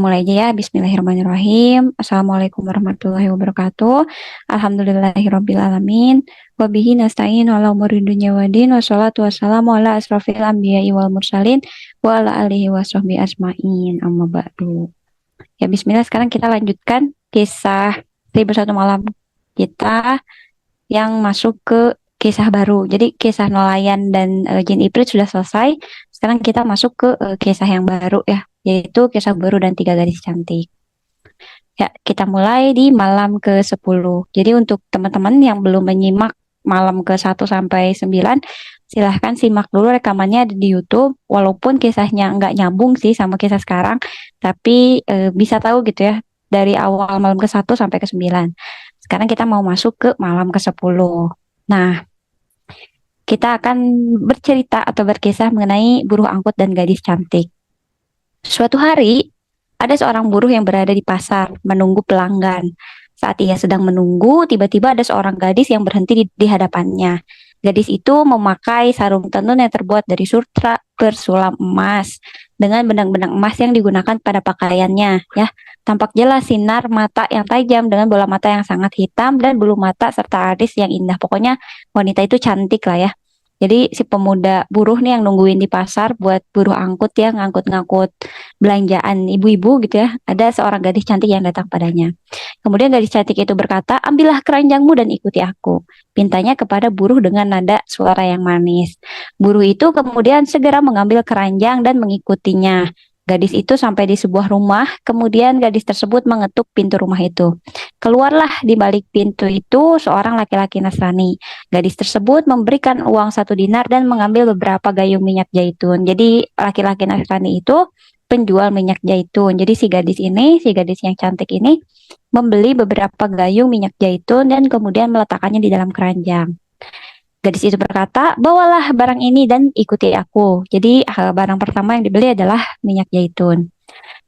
mulai aja ya. Bismillahirrahmanirrahim. Assalamualaikum warahmatullahi wabarakatuh. Alhamdulillahirabbil alamin. Wa bihi nasta'in ala umuri dunya waddin. Wassalatu wassalamu ala asrofil anbiya'i wal mursalin wa ala alihi washabbihi asma'in. Amma ba'du. Ya bismillah, sekarang kita lanjutkan kisah 1001 malam kita yang masuk ke kisah baru. Jadi kisah nelayan dan jin iblis sudah selesai. Sekarang kita masuk ke kisah yang baru ya, yaitu kisah baru dan tiga gadis cantik. Ya, kita mulai di malam ke-10. Jadi untuk teman-teman yang belum menyimak malam ke 1 sampai 9, silahkan simak dulu rekamannya ada di YouTube. Walaupun kisahnya nggak nyambung sih sama kisah sekarang, tapi bisa tahu gitu ya dari awal malam ke 1 sampai ke 9. Sekarang kita mau masuk ke malam ke-10. Nah, kita akan bercerita atau berkisah mengenai buruh angkut dan gadis cantik. Suatu hari, ada seorang buruh yang berada di pasar menunggu pelanggan. Saat ia sedang menunggu, tiba-tiba ada seorang gadis yang berhenti di hadapannya. Gadis itu memakai sarung tenun yang terbuat dari sutra bersulam emas dengan benang-benang emas yang digunakan pada pakaiannya. Ya, tampak jelas sinar mata yang tajam dengan bola mata yang sangat hitam dan bulu mata serta alis yang indah. Pokoknya wanita itu cantik lah ya. Jadi si pemuda buruh nih yang nungguin di pasar buat buruh angkut ya, ngangkut-ngangkut belanjaan ibu-ibu gitu ya. Ada seorang gadis cantik yang datang padanya. Kemudian gadis cantik itu berkata, ambillah keranjangmu dan ikuti aku. Pintanya kepada buruh dengan nada suara yang manis. Buruh itu kemudian segera mengambil keranjang dan mengikutinya. Gadis itu sampai di sebuah rumah, kemudian gadis tersebut mengetuk pintu rumah itu. Keluarlah di balik pintu itu seorang laki-laki Nasrani. Gadis tersebut memberikan uang 1 dinar dan mengambil beberapa gayung minyak zaitun. Jadi laki-laki Nasrani itu penjual minyak zaitun. Jadi si gadis yang cantik ini membeli beberapa gayung minyak zaitun dan kemudian meletakkannya di dalam keranjang. Gadis itu berkata, bawalah barang ini dan ikuti aku. Jadi barang pertama yang dibeli adalah minyak zaitun.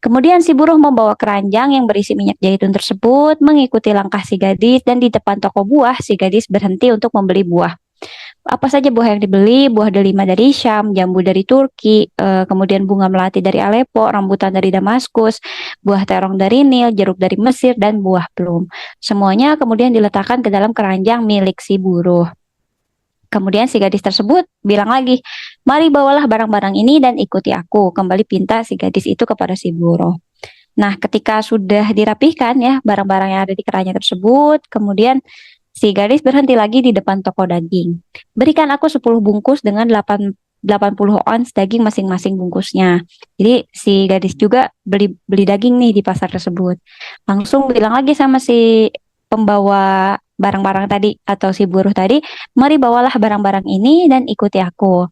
Kemudian si buruh membawa keranjang yang berisi minyak zaitun tersebut, mengikuti langkah si gadis dan di depan toko buah si gadis berhenti untuk membeli buah. Apa saja buah yang dibeli? Buah delima dari Syam, jambu dari Turki, kemudian bunga melati dari Aleppo, rambutan dari Damaskus, buah terong dari Nil, jeruk dari Mesir, dan buah plum. Semuanya kemudian diletakkan ke dalam keranjang milik si buruh. Kemudian si gadis tersebut bilang lagi, mari bawalah barang-barang ini dan ikuti aku. Kembali pinta si gadis itu kepada si buruh. Nah, ketika sudah dirapihkan ya barang-barang yang ada di keranjang tersebut, kemudian si gadis berhenti lagi di depan toko daging. Berikan aku 10 bungkus dengan 80 ons daging masing-masing bungkusnya. Jadi si gadis juga beli daging nih di pasar tersebut. Langsung bilang lagi sama si pembawa barang-barang tadi atau si buruh tadi, mari bawalah barang-barang ini dan ikuti aku.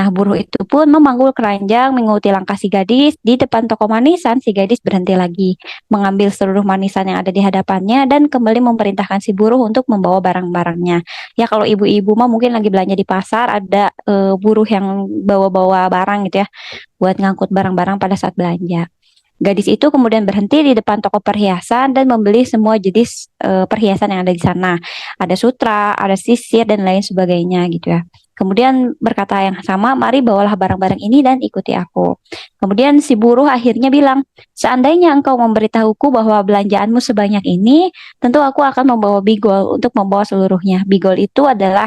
Nah, buruh itu pun memanggul keranjang mengikuti langkah si gadis. Di depan toko manisan, si gadis berhenti lagi, mengambil seluruh manisan yang ada di hadapannya dan kembali memerintahkan si buruh untuk membawa barang-barangnya. Ya, kalau ibu-ibu mah mungkin lagi belanja di pasar, ada buruh yang bawa-bawa barang gitu ya, buat ngangkut barang-barang pada saat belanja. Gadis itu kemudian berhenti di depan toko perhiasan dan membeli semua jenis perhiasan yang ada di sana. Ada sutra, ada sisir, dan lain sebagainya gitu ya. Kemudian berkata yang sama, mari bawalah barang-barang ini dan ikuti aku. Kemudian si buruh akhirnya bilang, seandainya engkau memberitahuku bahwa belanjaanmu sebanyak ini, tentu aku akan membawa bigol untuk membawa seluruhnya. Bigol itu adalah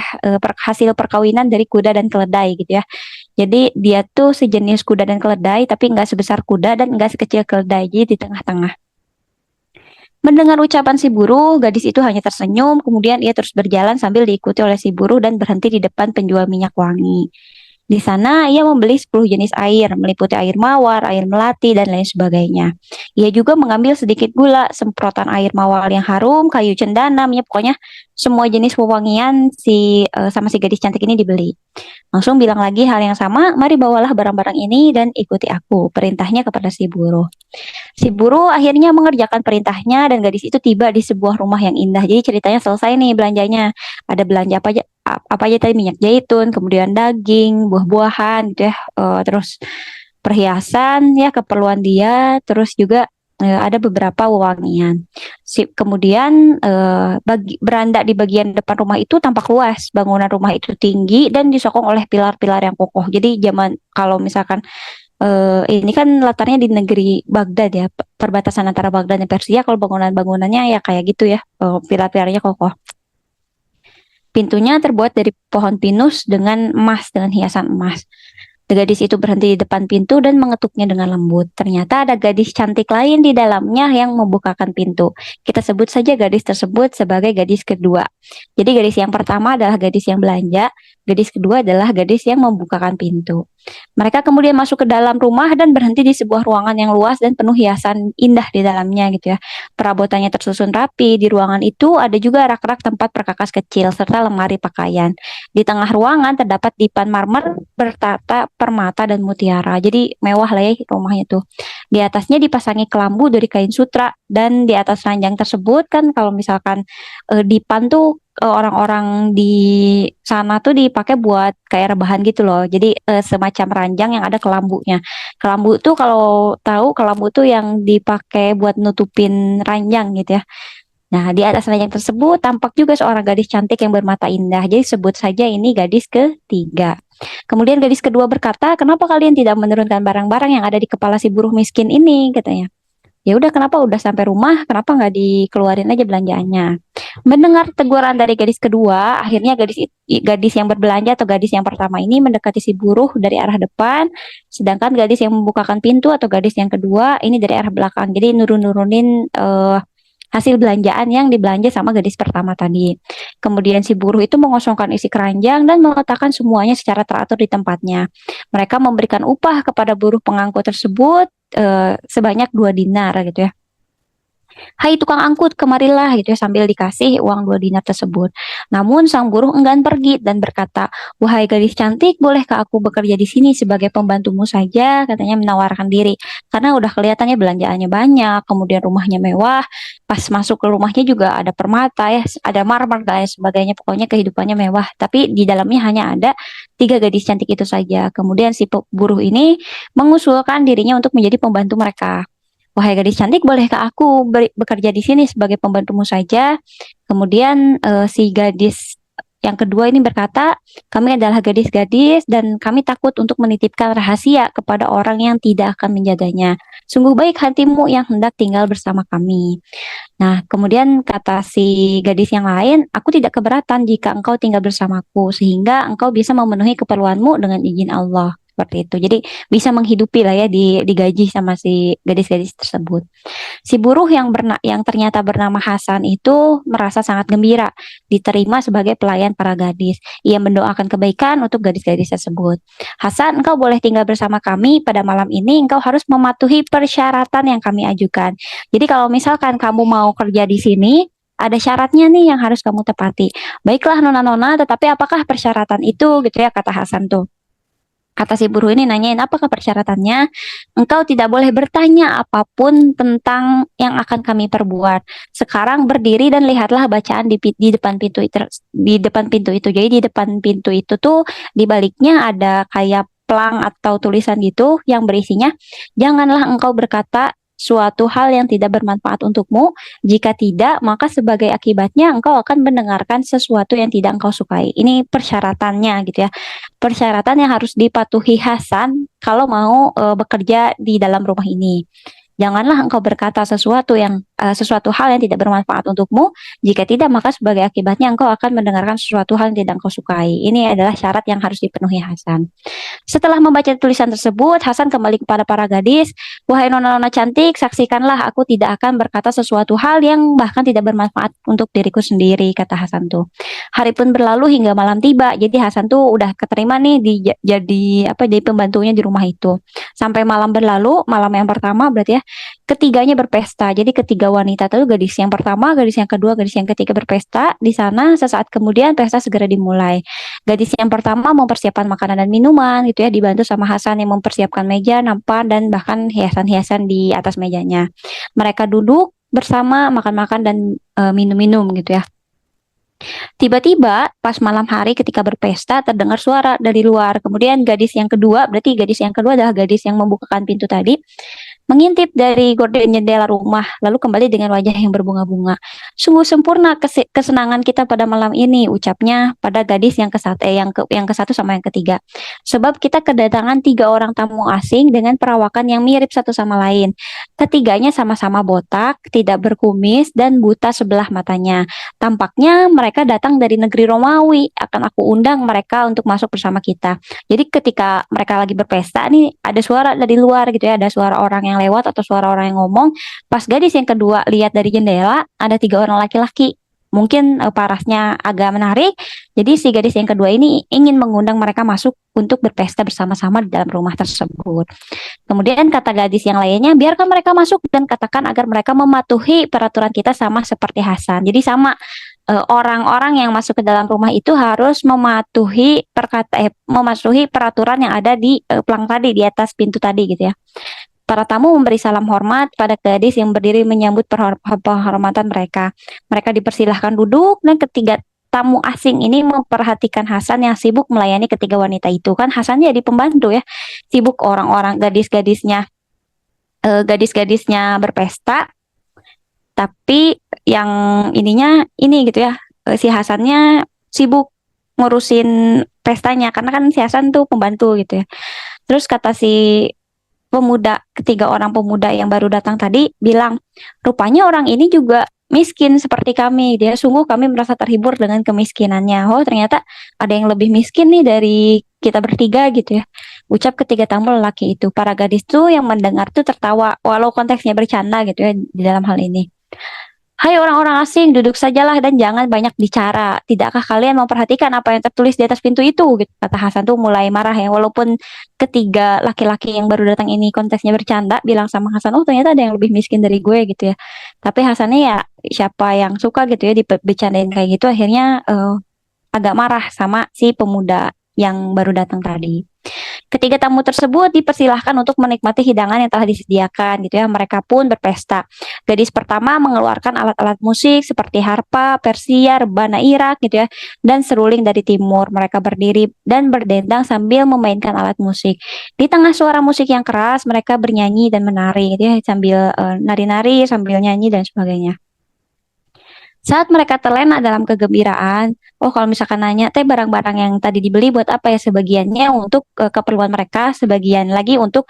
hasil perkawinan dari kuda dan keledai gitu ya. Jadi dia tuh sejenis kuda dan keledai, tapi nggak sebesar kuda dan nggak sekecil keledai, jadi di tengah-tengah. Mendengar ucapan si buruh, gadis itu hanya tersenyum, kemudian ia terus berjalan sambil diikuti oleh si buruh dan berhenti di depan penjual minyak wangi. Di sana ia membeli 10 jenis air, meliputi air mawar, air melati, dan lain sebagainya. Ia juga mengambil sedikit gula, semprotan air mawar yang harum, kayu cendana, minyak, pokoknya semua jenis wewangian sama si gadis cantik ini dibeli. Langsung bilang lagi hal yang sama, mari bawalah barang-barang ini dan ikuti aku, perintahnya kepada si buruh. Si buruh akhirnya mengerjakan perintahnya dan gadis itu tiba di sebuah rumah yang indah. Jadi ceritanya selesai nih belanjanya. Ada belanja apa aja tadi, minyak zaitun, kemudian daging, buah-buahan gitu ya. Terus perhiasan ya keperluan dia, terus juga ada beberapa wewangian. Kemudian beranda di bagian depan rumah itu tampak luas. Bangunan rumah itu tinggi dan disokong oleh pilar-pilar yang kokoh. Jadi zaman kalau misalkan Ini kan latarnya di negeri Baghdad ya, perbatasan antara Baghdad dan Persia. Kalau bangunan-bangunannya ya kayak gitu ya, pilar-pilarnya kokoh. Pintunya terbuat dari pohon pinus dengan emas, dengan hiasan emas. Gadis itu berhenti di depan pintu dan mengetuknya dengan lembut. Ternyata ada gadis cantik lain di dalamnya yang membukakan pintu. Kita sebut saja gadis tersebut sebagai gadis kedua. Jadi gadis yang pertama adalah gadis yang belanja, gadis kedua adalah gadis yang membukakan pintu. Mereka kemudian masuk ke dalam rumah dan berhenti di sebuah ruangan yang luas dan penuh hiasan indah di dalamnya gitu ya. Perabotannya tersusun rapi. Di ruangan itu ada juga rak-rak tempat perkakas kecil serta lemari pakaian. Di tengah ruangan terdapat dipan marmer bertata permata dan mutiara. Jadi mewah lah ya rumahnya tuh. Di atasnya dipasangi kelambu dari kain sutra dan di atas ranjang tersebut kan kalau misalkan dipan tuh orang-orang di sana tuh dipakai buat kayak rebahan gitu loh. Jadi semacam ranjang yang ada kelambunya. Kelambu tuh kalau tahu kelambu tuh yang dipakai buat nutupin ranjang gitu ya. Nah, di atas ranjang tersebut tampak juga seorang gadis cantik yang bermata indah. Jadi sebut saja ini gadis ketiga. Kemudian gadis kedua berkata, "Kenapa kalian tidak menurunkan barang-barang yang ada di kepala si buruh miskin ini?" katanya. Ya udah, kenapa udah sampai rumah, kenapa nggak dikeluarin aja belanjaannya? Mendengar teguran dari gadis kedua, akhirnya gadis yang berbelanja atau gadis yang pertama ini mendekati si buruh dari arah depan, sedangkan gadis yang membukakan pintu atau gadis yang kedua ini dari arah belakang. Jadi nurun-nurunin hasil belanjaan yang dibelanja sama gadis pertama tadi. Kemudian si buruh itu mengosongkan isi keranjang dan meletakkan semuanya secara teratur di tempatnya. Mereka memberikan upah kepada buruh pengangkut tersebut sebanyak 2 dinar gitu ya. "Hai tukang angkut, kemarilah," gitu ya, sambil dikasih uang 2 dinar tersebut. Namun sang buruh enggan pergi dan berkata, "Wahai gadis cantik, bolehkah aku bekerja di sini sebagai pembantumu saja?" Katanya menawarkan diri. Karena udah kelihatannya belanjaannya banyak, kemudian rumahnya mewah, pas masuk ke rumahnya juga ada permata ya, ada marmer dan sebagainya, pokoknya kehidupannya mewah. Tapi di dalamnya hanya ada 3 gadis cantik itu saja. Kemudian si buruh ini mengusulkan dirinya untuk menjadi pembantu mereka. "Wahai gadis cantik, bolehkah aku bekerja di sini sebagai pembantumu saja?" Kemudian si gadis yang kedua ini berkata, "Kami adalah gadis-gadis dan kami takut untuk menitipkan rahasia kepada orang yang tidak akan menjaganya. Sungguh baik hatimu yang hendak tinggal bersama kami." Nah, kemudian kata si gadis yang lain, "Aku tidak keberatan jika engkau tinggal bersamaku, sehingga engkau bisa memenuhi keperluanmu dengan izin Allah." Seperti itu. Jadi bisa menghidupi lah ya, digaji sama si gadis-gadis tersebut. Si buruh yang ternyata bernama Hasan itu merasa sangat gembira diterima sebagai pelayan para gadis. Ia mendoakan kebaikan untuk gadis-gadis tersebut. "Hasan, engkau boleh tinggal bersama kami pada malam ini. Engkau harus mematuhi persyaratan yang kami ajukan. Jadi kalau misalkan kamu mau kerja di sini, ada syaratnya nih yang harus kamu tepati." "Baiklah nona-nona, tetapi apakah persyaratan itu?" gitu ya kata Hasan tuh. Kata si buruh ini nanyain, "Apakah persyaratannya?" "Engkau tidak boleh bertanya apapun tentang yang akan kami perbuat. Sekarang berdiri dan lihatlah bacaan di depan pintu itu, di depan pintu itu." Jadi di depan pintu itu tuh di baliknya ada kayak plang atau tulisan gitu yang berisinya, "Janganlah engkau berkata suatu hal yang tidak bermanfaat untukmu. Jika tidak, maka sebagai akibatnya engkau akan mendengarkan sesuatu yang tidak engkau sukai." Ini persyaratannya gitu ya. Persyaratan yang harus dipatuhi Hasan kalau mau bekerja di dalam rumah ini. "Janganlah engkau berkata sesuatu hal yang tidak bermanfaat untukmu. Jika tidak, maka sebagai akibatnya engkau akan mendengarkan sesuatu hal yang tidak engkau sukai." Ini adalah syarat yang harus dipenuhi Hasan. Setelah membaca tulisan tersebut, Hasan kembali kepada para gadis. "Wahai nona-nona cantik, saksikanlah aku tidak akan berkata sesuatu hal yang bahkan tidak bermanfaat untuk diriku sendiri," kata Hasan tuh. Hari pun berlalu hingga malam tiba. Jadi Hasan tuh udah keterima nih jadi apa, jadi pembantunya di rumah itu. Sampai malam berlalu, malam yang pertama berarti ya, ketiganya berpesta. Jadi ketiga wanita itu, gadis yang pertama, gadis yang kedua, gadis yang ketiga berpesta di sana. Sesaat kemudian pesta segera dimulai. Gadis yang pertama mempersiapkan makanan dan minuman gitu ya, dibantu sama Hasan yang mempersiapkan meja, nampan dan bahkan hiasan-hiasan di atas mejanya. Mereka duduk bersama makan-makan dan minum-minum gitu ya. Tiba-tiba pas malam hari ketika berpesta terdengar suara dari luar. Kemudian gadis yang kedua, berarti gadis yang kedua adalah gadis yang membukakan pintu tadi. mengintip dari gorden jendela rumah, lalu kembali dengan wajah yang berbunga-bunga. Sungguh sempurna kesenangan kita pada malam ini, ucapnya pada gadis yang yang ke satu sama yang ketiga. Sebab kita kedatangan 3 orang tamu asing dengan perawakan yang mirip satu sama lain. Ketiganya sama-sama botak, tidak berkumis, dan buta sebelah matanya. Tampaknya mereka datang dari negeri Romawi. Akan aku undang mereka untuk masuk bersama kita. Jadi ketika mereka lagi berpesta nih, ada suara dari luar gitu ya, ada suara orang yang lewat atau suara orang yang ngomong. Pas gadis yang kedua lihat dari jendela, ada 3 orang laki-laki. Mungkin parasnya agak menarik. Jadi si gadis yang kedua ini ingin mengundang mereka masuk untuk berpesta bersama-sama di dalam rumah tersebut. Kemudian kata gadis yang lainnya, biarkan mereka masuk dan katakan agar mereka mematuhi peraturan kita sama seperti Hasan. Jadi sama, orang-orang yang masuk ke dalam rumah itu harus mematuhi peraturan yang ada di pelang tadi, di atas pintu tadi gitu ya. Para tamu memberi salam hormat pada gadis yang berdiri menyambut penghormatan mereka. Mereka dipersilahkan duduk dan ketiga tamu asing ini memperhatikan Hasan yang sibuk melayani ketiga wanita itu. Kan Hasan jadi pembantu ya, sibuk orang-orang gadis-gadisnya berpesta, tapi yang ininya ini gitu ya, si Hasannya sibuk ngurusin pestanya karena kan si Hasan tuh pembantu gitu ya. Terus kata si ketiga orang pemuda yang baru datang tadi bilang, rupanya orang ini juga miskin seperti kami. Dia sungguh kami merasa terhibur dengan kemiskinannya. Oh, ternyata ada yang lebih miskin nih dari kita bertiga gitu ya. Ucap ketiga tamu lelaki itu. Para gadis tuh yang mendengar tuh tertawa, walau konteksnya bercanda gitu ya di dalam hal ini. Hai orang-orang asing, duduk sajalah dan jangan banyak bicara. Tidakkah kalian memperhatikan apa yang tertulis di atas pintu itu? Gitu. Kata Hasan tuh mulai marah ya. Walaupun ketiga laki-laki yang baru datang ini konteksnya bercanda, bilang sama Hasan, oh ternyata ada yang lebih miskin dari gue gitu ya. Tapi Hasannya ya siapa yang suka gitu ya dibercandain kayak gitu, akhirnya agak marah sama si pemuda yang baru datang tadi. Ketiga tamu tersebut dipersilahkan untuk menikmati hidangan yang telah disediakan gitu ya. Mereka pun berpesta. Gadis pertama mengeluarkan alat-alat musik seperti harpa, Persia, rebana Irak gitu ya, dan seruling dari timur. Mereka berdiri dan berdendang sambil memainkan alat musik. Di tengah suara musik yang keras, mereka bernyanyi dan menari gitu ya, sambil nari-nari, sambil nyanyi dan sebagainya. Saat mereka terlena dalam kegembiraan, oh kalau misalkan nanya, teh barang-barang yang tadi dibeli buat apa ya? Sebagiannya untuk keperluan mereka, sebagian lagi untuk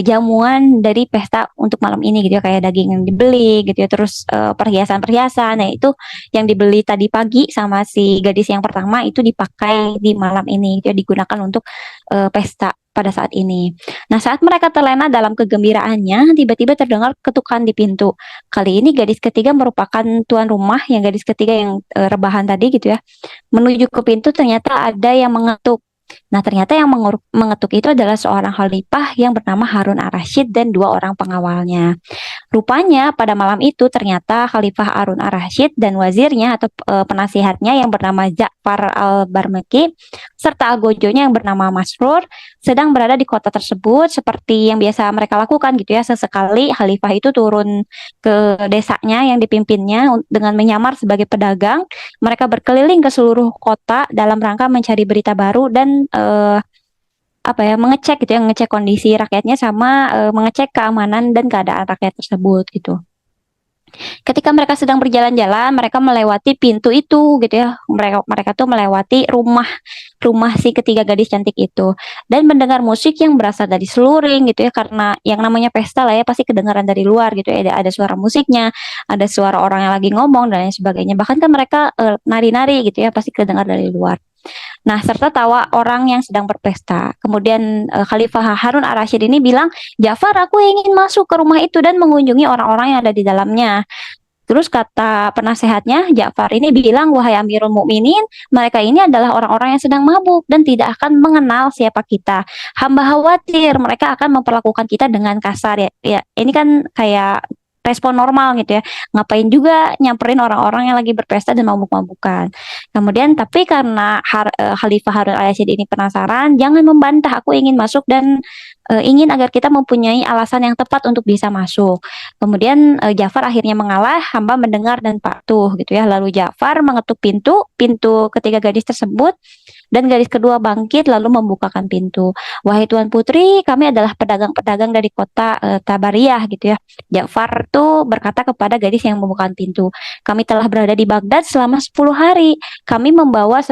jamuan dari pesta untuk malam ini gitu ya, kayak daging yang dibeli gitu ya, terus perhiasan-perhiasan. Nah itu yang dibeli tadi pagi sama si gadis yang pertama itu dipakai di malam ini, gitu ya, digunakan untuk pesta pada saat ini. Nah saat mereka terlena dalam kegembiraannya, tiba-tiba terdengar ketukan di pintu. Kali ini gadis ketiga merupakan tuan rumah, yang gadis ketiga yang rebahan tadi gitu ya. Menuju ke pintu ternyata ada yang mengetuk. Nah, ternyata yang mengetuk itu adalah seorang khalifah yang bernama Harun ar-Rasyid dan 2 orang pengawalnya. Rupanya pada malam itu ternyata Khalifah Harun ar-Rasyid dan wazirnya atau penasihatnya yang bernama Ja'far al-Barmaki serta algojonya yang bernama Masrur sedang berada di kota tersebut seperti yang biasa mereka lakukan gitu ya. Sesekali Khalifah itu turun ke desanya yang dipimpinnya dengan menyamar sebagai pedagang. Mereka berkeliling ke seluruh kota dalam rangka mencari berita baru dan apa ya, mengecek gitu ya, ngecek kondisi rakyatnya sama mengecek keamanan dan keadaan rakyat tersebut gitu. Ketika mereka sedang berjalan-jalan, mereka melewati pintu itu gitu ya. Mereka mereka tuh melewati rumah rumah si ketiga gadis cantik itu dan mendengar musik yang berasal dari seluring gitu ya, karena yang namanya pesta lah ya pasti kedengaran dari luar gitu ya. Ada suara musiknya, ada suara orang yang lagi ngomong dan lain sebagainya. Bahkan kan mereka nari-nari gitu ya, pasti kedengar dari luar. Nah, serta tawa orang yang sedang berpesta. Kemudian Khalifah Harun ar-Rasyid ini bilang, Ja'far, aku ingin masuk ke rumah itu dan mengunjungi orang-orang yang ada di dalamnya. Terus kata penasehatnya, Ja'far ini bilang, wahai Amirul Mukminin, mereka ini adalah orang-orang yang sedang mabuk dan tidak akan mengenal siapa kita. Hamba khawatir mereka akan memperlakukan kita dengan kasar ya. Ya, ini kan kayak respon normal gitu ya. Ngapain juga nyamperin orang-orang yang lagi berpesta dan mabuk-mabukan. Kemudian tapi karena Khalifah Harun al-Rashid ini penasaran, jangan membantah, aku ingin masuk dan ingin agar kita mempunyai alasan yang tepat untuk bisa masuk. Kemudian Ja'far akhirnya mengalah, hamba mendengar dan patuh gitu ya. Lalu Ja'far mengetuk pintu ketiga gadis tersebut. Dan gadis kedua bangkit lalu membukakan pintu. Wahai Tuan Putri, kami adalah pedagang-pedagang dari kota Tabariyah gitu ya. Ja'far tuh berkata kepada gadis yang membukakan pintu, kami telah berada di Baghdad selama 10 hari. Kami membawa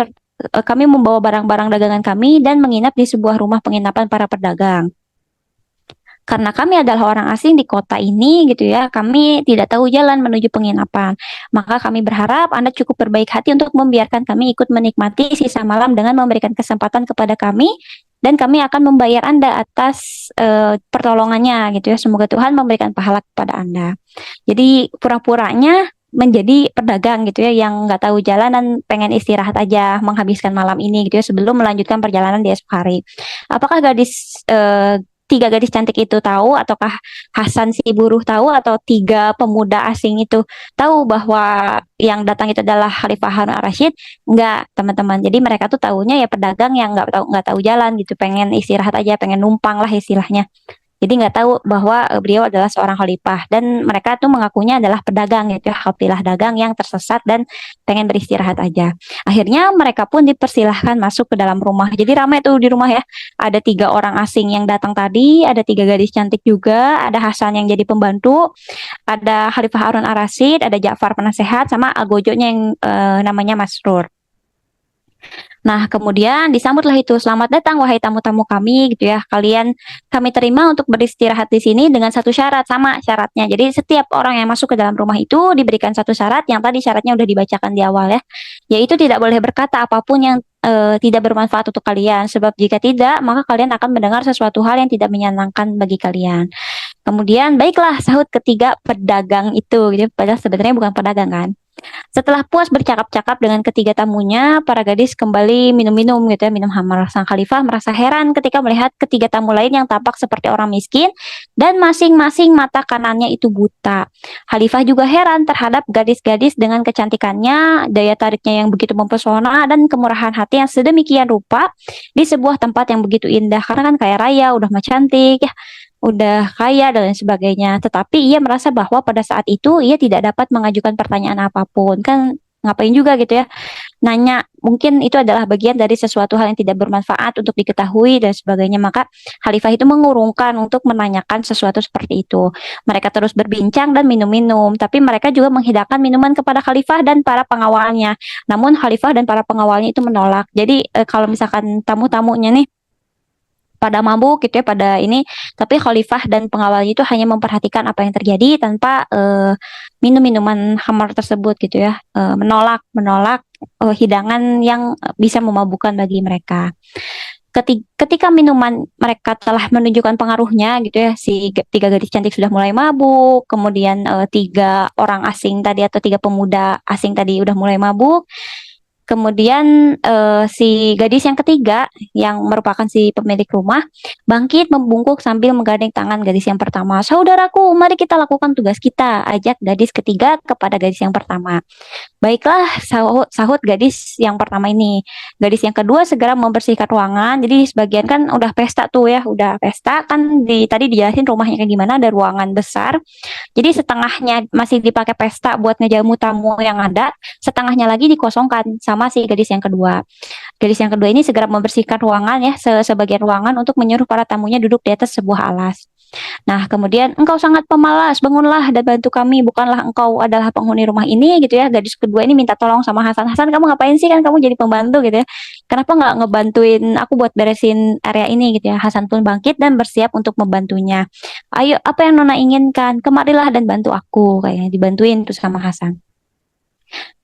kami membawa barang-barang dagangan kami dan menginap di sebuah rumah penginapan para pedagang. Karena kami adalah orang asing di kota ini gitu ya, kami tidak tahu jalan menuju penginapan. Maka kami berharap Anda cukup berbaik hati untuk membiarkan kami ikut menikmati sisa malam dengan memberikan kesempatan kepada kami dan kami akan membayar Anda atas pertolongannya gitu ya. Semoga Tuhan memberikan pahala kepada Anda. Jadi pura-puranya menjadi pedagang gitu ya yang nggak tahu jalan dan pengen istirahat aja menghabiskan malam ini gitu ya sebelum melanjutkan perjalanan di esok hari. Apakah tiga gadis cantik itu tahu, ataukah Hasan si buruh tahu, atau tiga pemuda asing itu tahu bahwa yang datang itu adalah Khalifah Harun al-Rashid? Enggak, teman-teman. Jadi mereka tuh tahunya ya pedagang yang nggak tahu jalan gitu, pengen istirahat aja, pengen numpang lah istilahnya. Jadi nggak tahu bahwa beliau adalah seorang khalifah dan mereka tuh mengakunya adalah pedagang gitu ya, kafilah dagang yang tersesat dan pengen beristirahat aja. Akhirnya mereka pun dipersilahkan masuk ke dalam rumah. Jadi ramai tuh di rumah ya. Ada tiga orang asing yang datang tadi, ada tiga gadis cantik juga, ada Hasan yang jadi pembantu, ada Khalifah Harun al-Rasyid, ada Ja'far penasehat, sama Algojonya yang namanya Masrur. Nah, kemudian disambutlah itu, selamat datang wahai tamu-tamu kami gitu ya. Kami terima untuk beristirahat di sini dengan satu syarat, sama syaratnya. Jadi setiap orang yang masuk ke dalam rumah itu diberikan satu syarat yang tadi syaratnya udah dibacakan di awal ya. Yaitu tidak boleh berkata apapun yang tidak bermanfaat untuk kalian. Sebab jika tidak, maka kalian akan mendengar sesuatu hal yang tidak menyenangkan bagi kalian. Kemudian baiklah sahut ketiga pedagang itu gitu. Padahal sebenarnya bukan pedagang kan. Setelah puas bercakap-cakap dengan ketiga tamunya, para gadis kembali minum-minum gitu ya, minum hamar. Sang khalifah merasa heran ketika melihat ketiga tamu lain yang tampak seperti orang miskin dan masing-masing mata kanannya itu buta. Khalifah juga heran terhadap gadis-gadis dengan kecantikannya, daya tariknya yang begitu mempesona dan kemurahan hati yang sedemikian rupa di sebuah tempat yang begitu indah. Karena kan kaya raya, udah mah cantik ya, udah kaya dan lain sebagainya. Tetapi ia merasa bahwa pada saat itu ia tidak dapat mengajukan pertanyaan apapun. Kan ngapain juga gitu ya. Nanya, mungkin itu adalah bagian dari sesuatu hal yang tidak bermanfaat untuk diketahui dan sebagainya. Maka Khalifah itu mengurungkan untuk menanyakan sesuatu seperti itu. Mereka terus berbincang dan minum-minum, tapi mereka juga menghidangkan minuman kepada Khalifah dan para pengawalnya. Namun Khalifah dan para pengawalnya itu menolak. Jadi kalau misalkan tamu-tamunya nih pada mabuk gitu ya, pada ini, tapi khalifah dan pengawalnya itu hanya memperhatikan apa yang terjadi tanpa minum minuman khamar tersebut gitu ya, menolak menolak hidangan yang bisa memabukkan bagi mereka. Ketika minuman mereka telah menunjukkan pengaruhnya gitu ya, si tiga gadis cantik sudah mulai mabuk, kemudian tiga orang asing tadi atau tiga pemuda asing tadi udah mulai mabuk. Kemudian si gadis yang ketiga yang merupakan si pemilik rumah bangkit membungkuk sambil menggandeng tangan gadis yang pertama. Saudaraku, mari kita lakukan tugas kita, ajak gadis ketiga kepada gadis yang pertama. Baiklah, sahut gadis yang pertama ini. Gadis yang kedua segera membersihkan ruangan. Jadi sebagian kan udah pesta tuh ya, udah pesta kan tadi dijelasin rumahnya kayak gimana, ada ruangan besar. Jadi setengahnya masih dipakai pesta buat ngejamu tamu yang ada, setengahnya lagi dikosongkan sama si gadis yang kedua. Gadis yang kedua ini segera membersihkan ruangan ya, sebagian ruangan untuk menyuruh para tamunya duduk di atas sebuah alas. Nah, kemudian engkau sangat pemalas, bangunlah dan bantu kami, bukanlah engkau adalah penghuni rumah ini gitu ya. Gadis kedua ini minta tolong sama Hasan. Hasan, kamu ngapain sih, kan kamu jadi pembantu gitu ya. Kenapa nggak ngebantuin aku buat beresin area ini gitu ya. Hasan pun bangkit dan bersiap untuk membantunya. Ayo, apa yang Nona inginkan? Kemarilah dan bantu aku, kayaknya dibantuin tuh sama Hasan.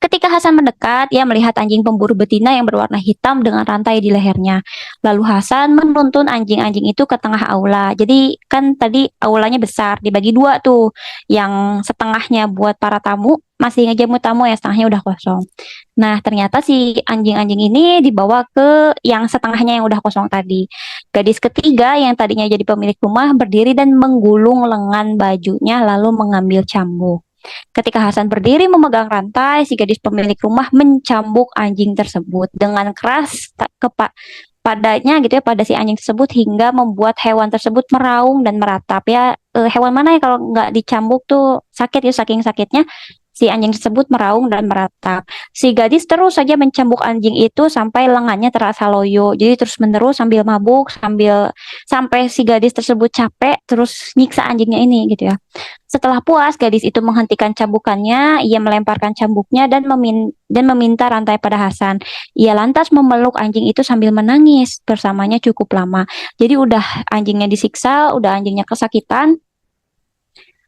Ketika Hasan mendekat, ia melihat anjing pemburu betina yang berwarna hitam dengan rantai di lehernya. Lalu Hasan menuntun anjing-anjing itu ke tengah aula. Jadi kan tadi aulanya besar, dibagi dua tuh. Yang setengahnya buat para tamu, masih ngejamu tamu, yang setengahnya udah kosong. Nah, ternyata si anjing-anjing ini dibawa ke yang setengahnya yang udah kosong tadi. Gadis ketiga yang tadinya jadi pemilik rumah berdiri dan menggulung lengan bajunya lalu mengambil cambuk. Ketika Hasan berdiri memegang rantai, si gadis pemilik rumah mencambuk anjing tersebut dengan keras padanya gitu ya, pada si anjing tersebut hingga membuat hewan tersebut meraung dan meratap ya. Hewan mana ya kalau nggak dicambuk tuh sakit ya, saking sakitnya Si anjing tersebut meraung dan meratap. Si gadis terus saja mencambuk anjing itu sampai lengannya terasa loyo. Jadi terus-menerus sambil mabuk, sampai si gadis tersebut capek, terus nyiksa anjingnya ini gitu ya. Setelah puas, gadis itu menghentikan cambukannya, ia melemparkan cambuknya dan meminta rantai pada Hasan. Ia lantas memeluk anjing itu sambil menangis bersamanya cukup lama. Jadi udah anjingnya disiksa, udah anjingnya kesakitan,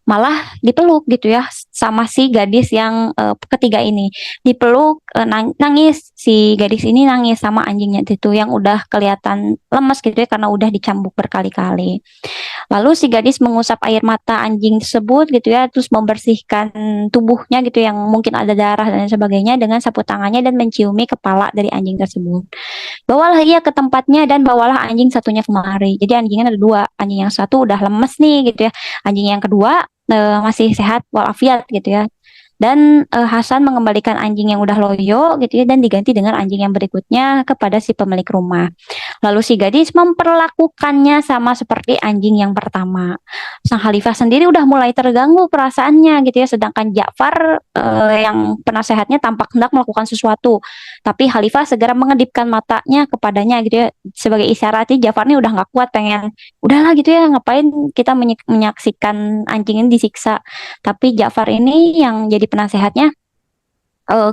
malah dipeluk gitu ya sama si gadis yang ketiga ini. Dipeluk, nangis, si gadis ini nangis sama anjingnya itu yang udah kelihatan lemes gitu ya karena udah dicambuk berkali-kali. Lalu si gadis mengusap air mata anjing tersebut gitu ya, terus membersihkan tubuhnya gitu yang mungkin ada darah dan sebagainya dengan sapu tangannya dan menciumi kepala dari anjing tersebut. Bawalah ia ke tempatnya dan bawalah anjing satunya kemari. Jadi anjingnya ada dua, anjing yang satu udah lemes nih gitu ya, anjing yang kedua masih sehat walafiat gitu ya. Dan Hasan mengembalikan anjing yang udah loyo gitu ya dan diganti dengan anjing yang berikutnya kepada si pemilik rumah. Lalu si gadis memperlakukannya sama seperti anjing yang pertama. Sang Khalifah sendiri udah mulai terganggu perasaannya gitu ya, sedangkan Ja'far yang penasehatnya tampak hendak melakukan sesuatu. Tapi Khalifah segera mengedipkan matanya kepadanya gitu ya, sebagai isyarat Ja'far ini udah nggak kuat, pengen udahlah gitu ya, ngapain kita menyaksikan anjing ini disiksa. Tapi Ja'far ini yang jadi penasehatnya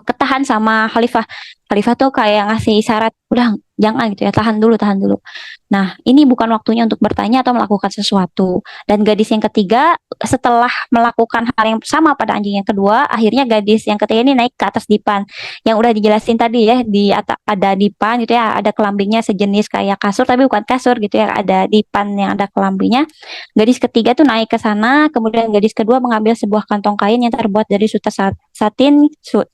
ketahan sama Khalifah. Khalifah tuh kayak ngasih isyarat, udah jangan gitu ya, tahan dulu, tahan dulu. Nah, ini bukan waktunya untuk bertanya atau melakukan sesuatu. Dan gadis yang ketiga, setelah melakukan hal yang sama pada anjing yang kedua, akhirnya gadis yang ketiga ini naik ke atas dipan. Yang udah dijelasin tadi ya, di atas ada dipan gitu ya, ada kelambinya sejenis kayak kasur, tapi bukan kasur gitu ya, ada dipan yang ada kelambinya. Gadis ketiga tuh naik ke sana, kemudian gadis kedua mengambil sebuah kantong kain yang terbuat dari sutra satin,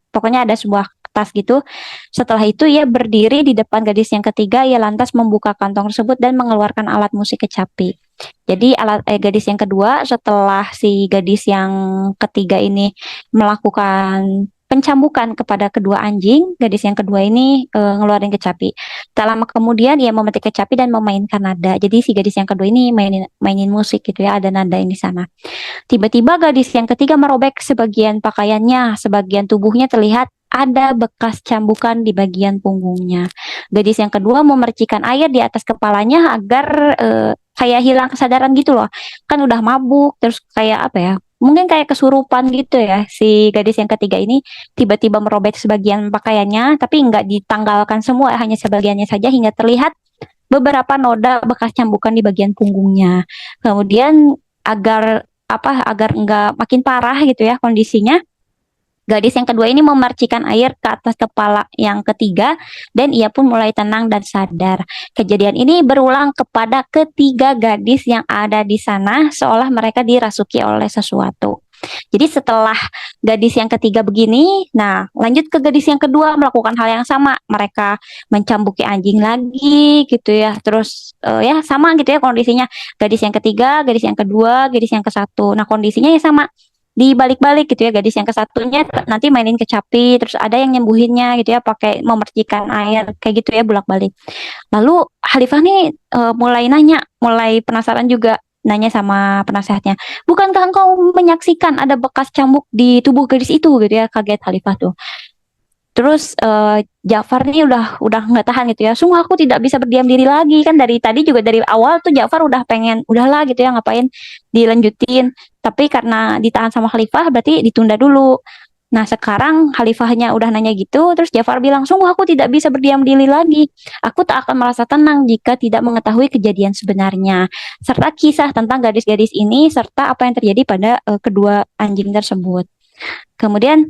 pokoknya ada sebuah tas gitu. Setelah itu ia berdiri di depan gadis yang ketiga, ia lantas membuka kantong tersebut dan mengeluarkan alat musik kecapi. Jadi gadis yang kedua setelah si gadis yang ketiga ini melakukan pencambukan kepada kedua anjing, gadis yang kedua ini ngeluarin kecapi. Tak lama kemudian ia memetik kecapi dan memainkan nada. Jadi si gadis yang kedua ini mainin mainin musik gitu ya, ada nada ini sana. Tiba-tiba gadis yang ketiga merobek sebagian pakaiannya, sebagian tubuhnya terlihat ada bekas cambukan di bagian punggungnya. Gadis yang kedua memercikan air di atas kepalanya agar kayak hilang kesadaran gitu loh. Kan udah mabuk, terus kayak apa ya? Mungkin kayak kesurupan gitu ya. Si gadis yang ketiga ini tiba-tiba merobek sebagian pakaiannya, tapi nggak ditanggalkan semua, hanya sebagiannya saja hingga terlihat beberapa noda bekas cambukan di bagian punggungnya. Kemudian agar enggak makin parah gitu ya kondisinya, gadis yang kedua ini memercikan air ke atas kepala yang ketiga dan ia pun mulai tenang dan sadar. Kejadian ini berulang kepada ketiga gadis yang ada di sana seolah mereka dirasuki oleh sesuatu. Jadi setelah gadis yang ketiga begini, nah lanjut ke gadis yang kedua melakukan hal yang sama. Mereka mencambuki anjing lagi gitu ya. Terus ya sama gitu ya kondisinya. Gadis yang ketiga, gadis yang kedua, gadis yang ke satu. Nah kondisinya ya sama, dibalik-balik gitu ya, gadis yang ke satunya nanti mainin kecapi, terus ada yang nyembuhinnya gitu ya pakai memercikan air kayak gitu ya, bolak-balik. Lalu Khalifah nih mulai penasaran juga, nanya sama penasehatnya, bukankah engkau menyaksikan ada bekas cambuk di tubuh gadis itu gitu ya, kaget Khalifah tuh. Terus Ja'far nih udah nggak tahan gitu ya. Sungguh aku tidak bisa berdiam diri lagi, kan dari tadi juga dari awal tuh Ja'far udah pengen udahlah gitu ya, ngapain dilanjutin. Tapi karena ditahan sama Khalifah berarti ditunda dulu. Nah sekarang Khalifahnya udah nanya gitu, terus Ja'far bilang, sungguh aku tidak bisa berdiam diri lagi. Aku tak akan merasa tenang jika tidak mengetahui kejadian sebenarnya, serta kisah tentang gadis-gadis ini, serta apa yang terjadi pada kedua anjing tersebut. Kemudian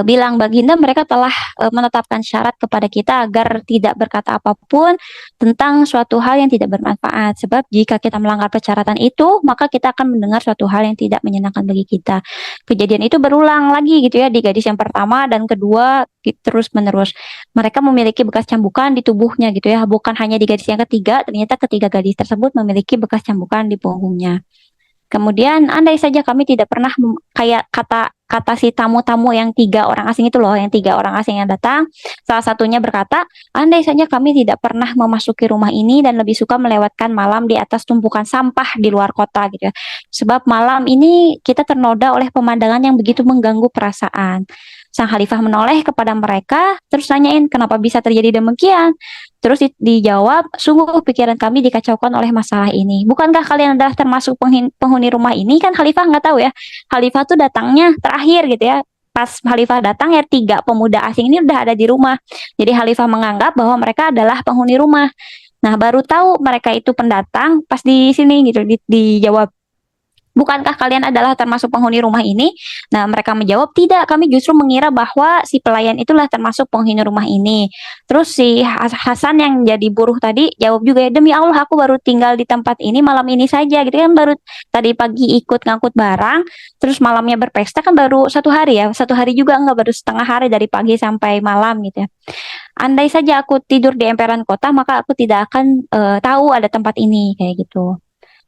bilang, Baginda, mereka telah menetapkan syarat kepada kita agar tidak berkata apapun tentang suatu hal yang tidak bermanfaat. Sebab jika kita melanggar persyaratan itu, maka kita akan mendengar suatu hal yang tidak menyenangkan bagi kita. Kejadian itu berulang lagi gitu ya di gadis yang pertama dan kedua terus menerus. Mereka memiliki bekas cambukan di tubuhnya gitu ya. Bukan hanya di gadis yang ketiga, ternyata ketiga gadis tersebut memiliki bekas cambukan di punggungnya. Kemudian andai saja kami tidak pernah kayak kata si tamu-tamu yang 3 orang asing itu loh, yang 3 orang asing yang datang, salah satunya berkata, andai saja kami tidak pernah memasuki rumah ini dan lebih suka melewatkan malam di atas tumpukan sampah di luar kota gitu ya. Sebab malam ini kita ternoda oleh pemandangan yang begitu mengganggu perasaan. Sang Khalifah menoleh kepada mereka, terus nanyain kenapa bisa terjadi demikian. Terus dijawab, sungguh pikiran kami dikacaukan oleh masalah ini. Bukankah kalian adalah termasuk penghuni rumah ini? Kan Khalifah nggak tahu ya. Khalifah tuh datangnya terakhir gitu ya. Pas Khalifah datang ya 3 pemuda asing ini udah ada di rumah. Jadi Khalifah menganggap bahwa mereka adalah penghuni rumah. Nah, baru tahu mereka itu pendatang pas di sini gitu dijawab, bukankah kalian adalah termasuk penghuni rumah ini? Nah, mereka menjawab, tidak, kami justru mengira bahwa si pelayan itulah termasuk penghuni rumah ini. Terus si Hasan yang jadi buruh tadi jawab juga, ya, demi Allah aku baru tinggal di tempat ini malam ini saja, gitu kan, baru tadi pagi ikut ngangkut barang, terus malamnya berpesta kan baru 1 hari ya, 1 hari juga enggak, baru setengah hari dari pagi sampai malam gitu ya. Andai saja aku tidur di emperan kota, maka aku tidak akan tahu ada tempat ini, kayak gitu.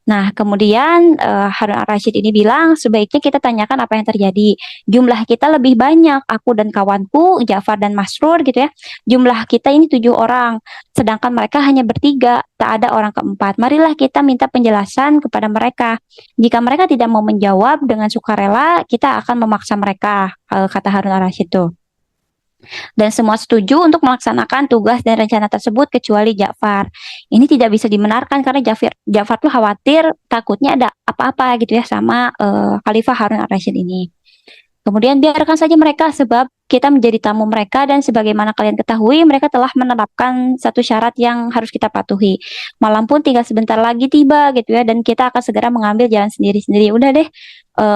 Nah, kemudian Harun Ar-Rasyid ini bilang, sebaiknya kita tanyakan apa yang terjadi. Jumlah kita lebih banyak, aku dan kawanku, Ja'far dan Masrur gitu ya. Jumlah kita ini 7 orang, sedangkan mereka hanya bertiga, tak ada orang keempat. Marilah kita minta penjelasan kepada mereka. Jika mereka tidak mau menjawab dengan sukarela, kita akan memaksa mereka, kata Harun Ar-Rasyid tuh. Dan semua setuju untuk melaksanakan tugas dan rencana tersebut kecuali Ja'far. Ini tidak bisa dibenarkan karena Ja'far tuh khawatir takutnya ada apa-apa gitu ya sama Khalifah Harun Ar-Rasyid ini. Kemudian biarkan saja mereka sebab kita menjadi tamu mereka dan sebagaimana kalian ketahui mereka telah menerapkan satu syarat yang harus kita patuhi. Malam pun tinggal sebentar lagi tiba gitu ya dan kita akan segera mengambil jalan sendiri-sendiri. Udah deh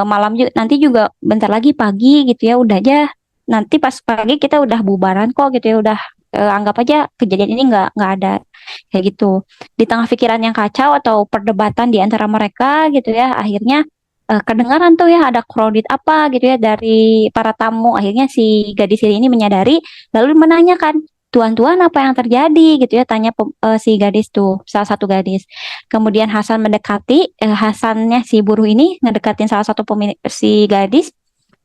malam juga nanti juga bentar lagi pagi gitu ya udah aja nanti pas pagi kita udah bubaran kok gitu ya udah anggap aja kejadian ini nggak ada kayak gitu. Di tengah pikiran yang kacau atau perdebatan di antara mereka gitu ya akhirnya kedengaran tuh ya ada kredit apa gitu ya dari para tamu. Akhirnya si gadis ini menyadari lalu menanyakan, tuan-tuan apa yang terjadi gitu ya, tanya si gadis tuh, salah satu gadis. Kemudian Hasan mendekati, Hasannya si buruh ini ngedekatin salah satu pemilik si gadis,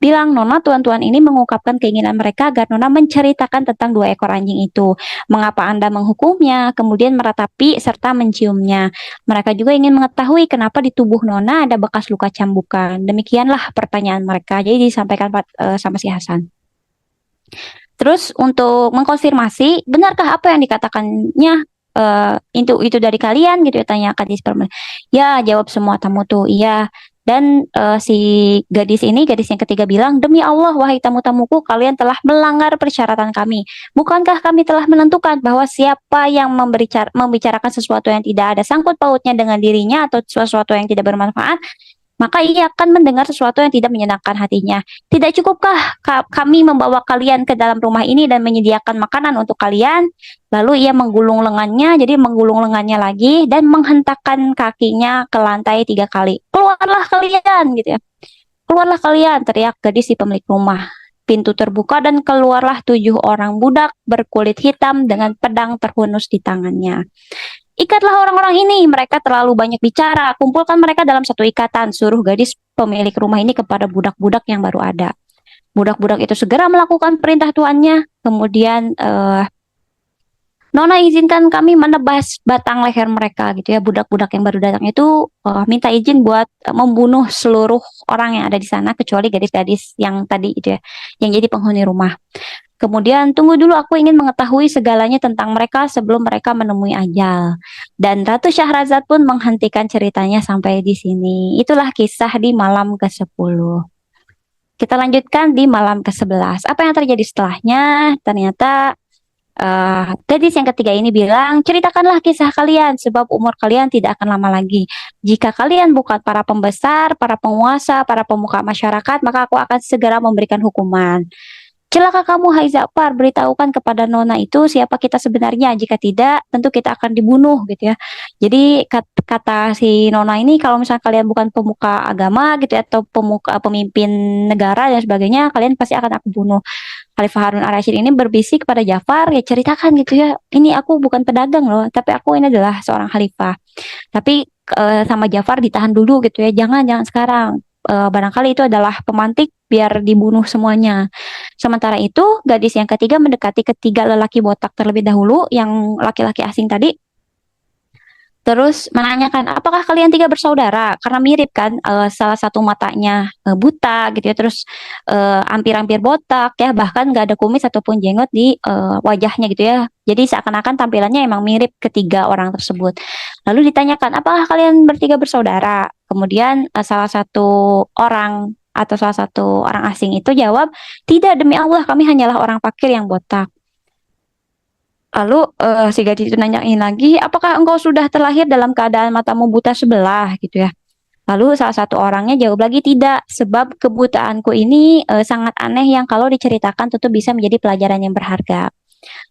bilang, Nona, tuan-tuan ini mengungkapkan keinginan mereka agar Nona menceritakan tentang 2 ekor anjing itu. Mengapa Anda menghukumnya, kemudian meratapi serta menciumnya. Mereka juga ingin mengetahui kenapa di tubuh Nona ada bekas luka cambukan. Demikianlah pertanyaan mereka. Jadi disampaikan sama si Hasan. Terus untuk mengkonfirmasi, benarkah apa yang dikatakannya itu dari kalian gitu ya, tanya gadis perempuan. Ya, jawab semua tamu tuh, iya. Dan si gadis yang ketiga bilang, demi Allah, wahai tamu-tamuku, kalian telah melanggar persyaratan kami. Bukankah kami telah menentukan bahwa siapa yang membicarakan sesuatu yang tidak ada sangkut pautnya dengan dirinya atau sesuatu yang tidak bermanfaat, maka ia akan mendengar sesuatu yang tidak menyenangkan hatinya. Tidak cukupkah kami membawa kalian ke dalam rumah ini dan menyediakan makanan untuk kalian? Lalu ia menggulung lengannya, jadi menggulung lengannya lagi dan menghentakkan kakinya ke lantai 3 kali. Keluarlah kalian, gitu ya. Keluarlah kalian, teriak gadis si pemilik rumah. Pintu terbuka dan keluarlah 7 orang budak berkulit hitam dengan pedang terhunus di tangannya. Ikatlah orang-orang ini, mereka terlalu banyak bicara. Kumpulkan mereka dalam satu ikatan, suruh gadis pemilik rumah ini kepada budak-budak yang baru ada. Budak-budak itu segera melakukan perintah tuannya. Kemudian Nona izinkan kami menebas batang leher mereka gitu ya. Budak-budak yang baru datang itu minta izin buat membunuh seluruh orang yang ada di sana kecuali gadis-gadis yang tadi itu ya, yang jadi penghuni rumah. Kemudian tunggu dulu, aku ingin mengetahui segalanya tentang mereka sebelum mereka menemui ajal. Dan Ratu Syahrazad pun menghentikan ceritanya sampai di sini. Itulah kisah di malam ke-10. Kita lanjutkan di malam ke-11. Apa yang terjadi setelahnya? Ternyata gadis yang ketiga ini bilang, ceritakanlah kisah kalian sebab umur kalian tidak akan lama lagi. Jika kalian bukan para pembesar, para penguasa, para pemuka masyarakat, maka aku akan segera memberikan hukuman. Celaka kamu, hai Ja'far, beritahukan kepada Nona itu siapa kita sebenarnya. Jika tidak, tentu kita akan dibunuh gitu ya. Jadi kata si Nona ini, kalau misalnya kalian bukan pemuka agama gitu ya, atau pemimpin negara dan sebagainya, kalian pasti akan aku bunuh. Khalifah Harun Ar-Rasyid ini berbisik kepada Ja'far, ya ceritakan gitu ya. Ini aku bukan pedagang loh, tapi aku ini adalah seorang khalifah. Tapi sama Jafar ditahan dulu gitu ya. Jangan, jangan sekarang. Barangkali itu adalah pemantik biar dibunuh semuanya. Sementara itu, gadis yang ketiga mendekati ketiga lelaki botak terlebih dahulu, yang laki-laki asing tadi. Terus menanyakan, apakah kalian tiga bersaudara? Karena mirip kan, salah satu matanya buta gitu ya, terus hampir-hampir botak ya, bahkan nggak ada kumis ataupun jenggot di wajahnya gitu ya. Jadi seakan-akan tampilannya emang mirip ketiga orang tersebut. Lalu ditanyakan, apakah kalian bertiga bersaudara? Kemudian salah satu orang atau salah satu orang asing itu jawab, tidak, demi Allah kami hanyalah orang fakir yang botak. Lalu si gadis itu nanyain lagi, apakah engkau sudah terlahir dalam keadaan matamu buta sebelah gitu ya? Lalu salah satu orangnya jawab lagi, tidak, sebab kebutaanku ini sangat aneh yang kalau diceritakan tentu bisa menjadi pelajaran yang berharga.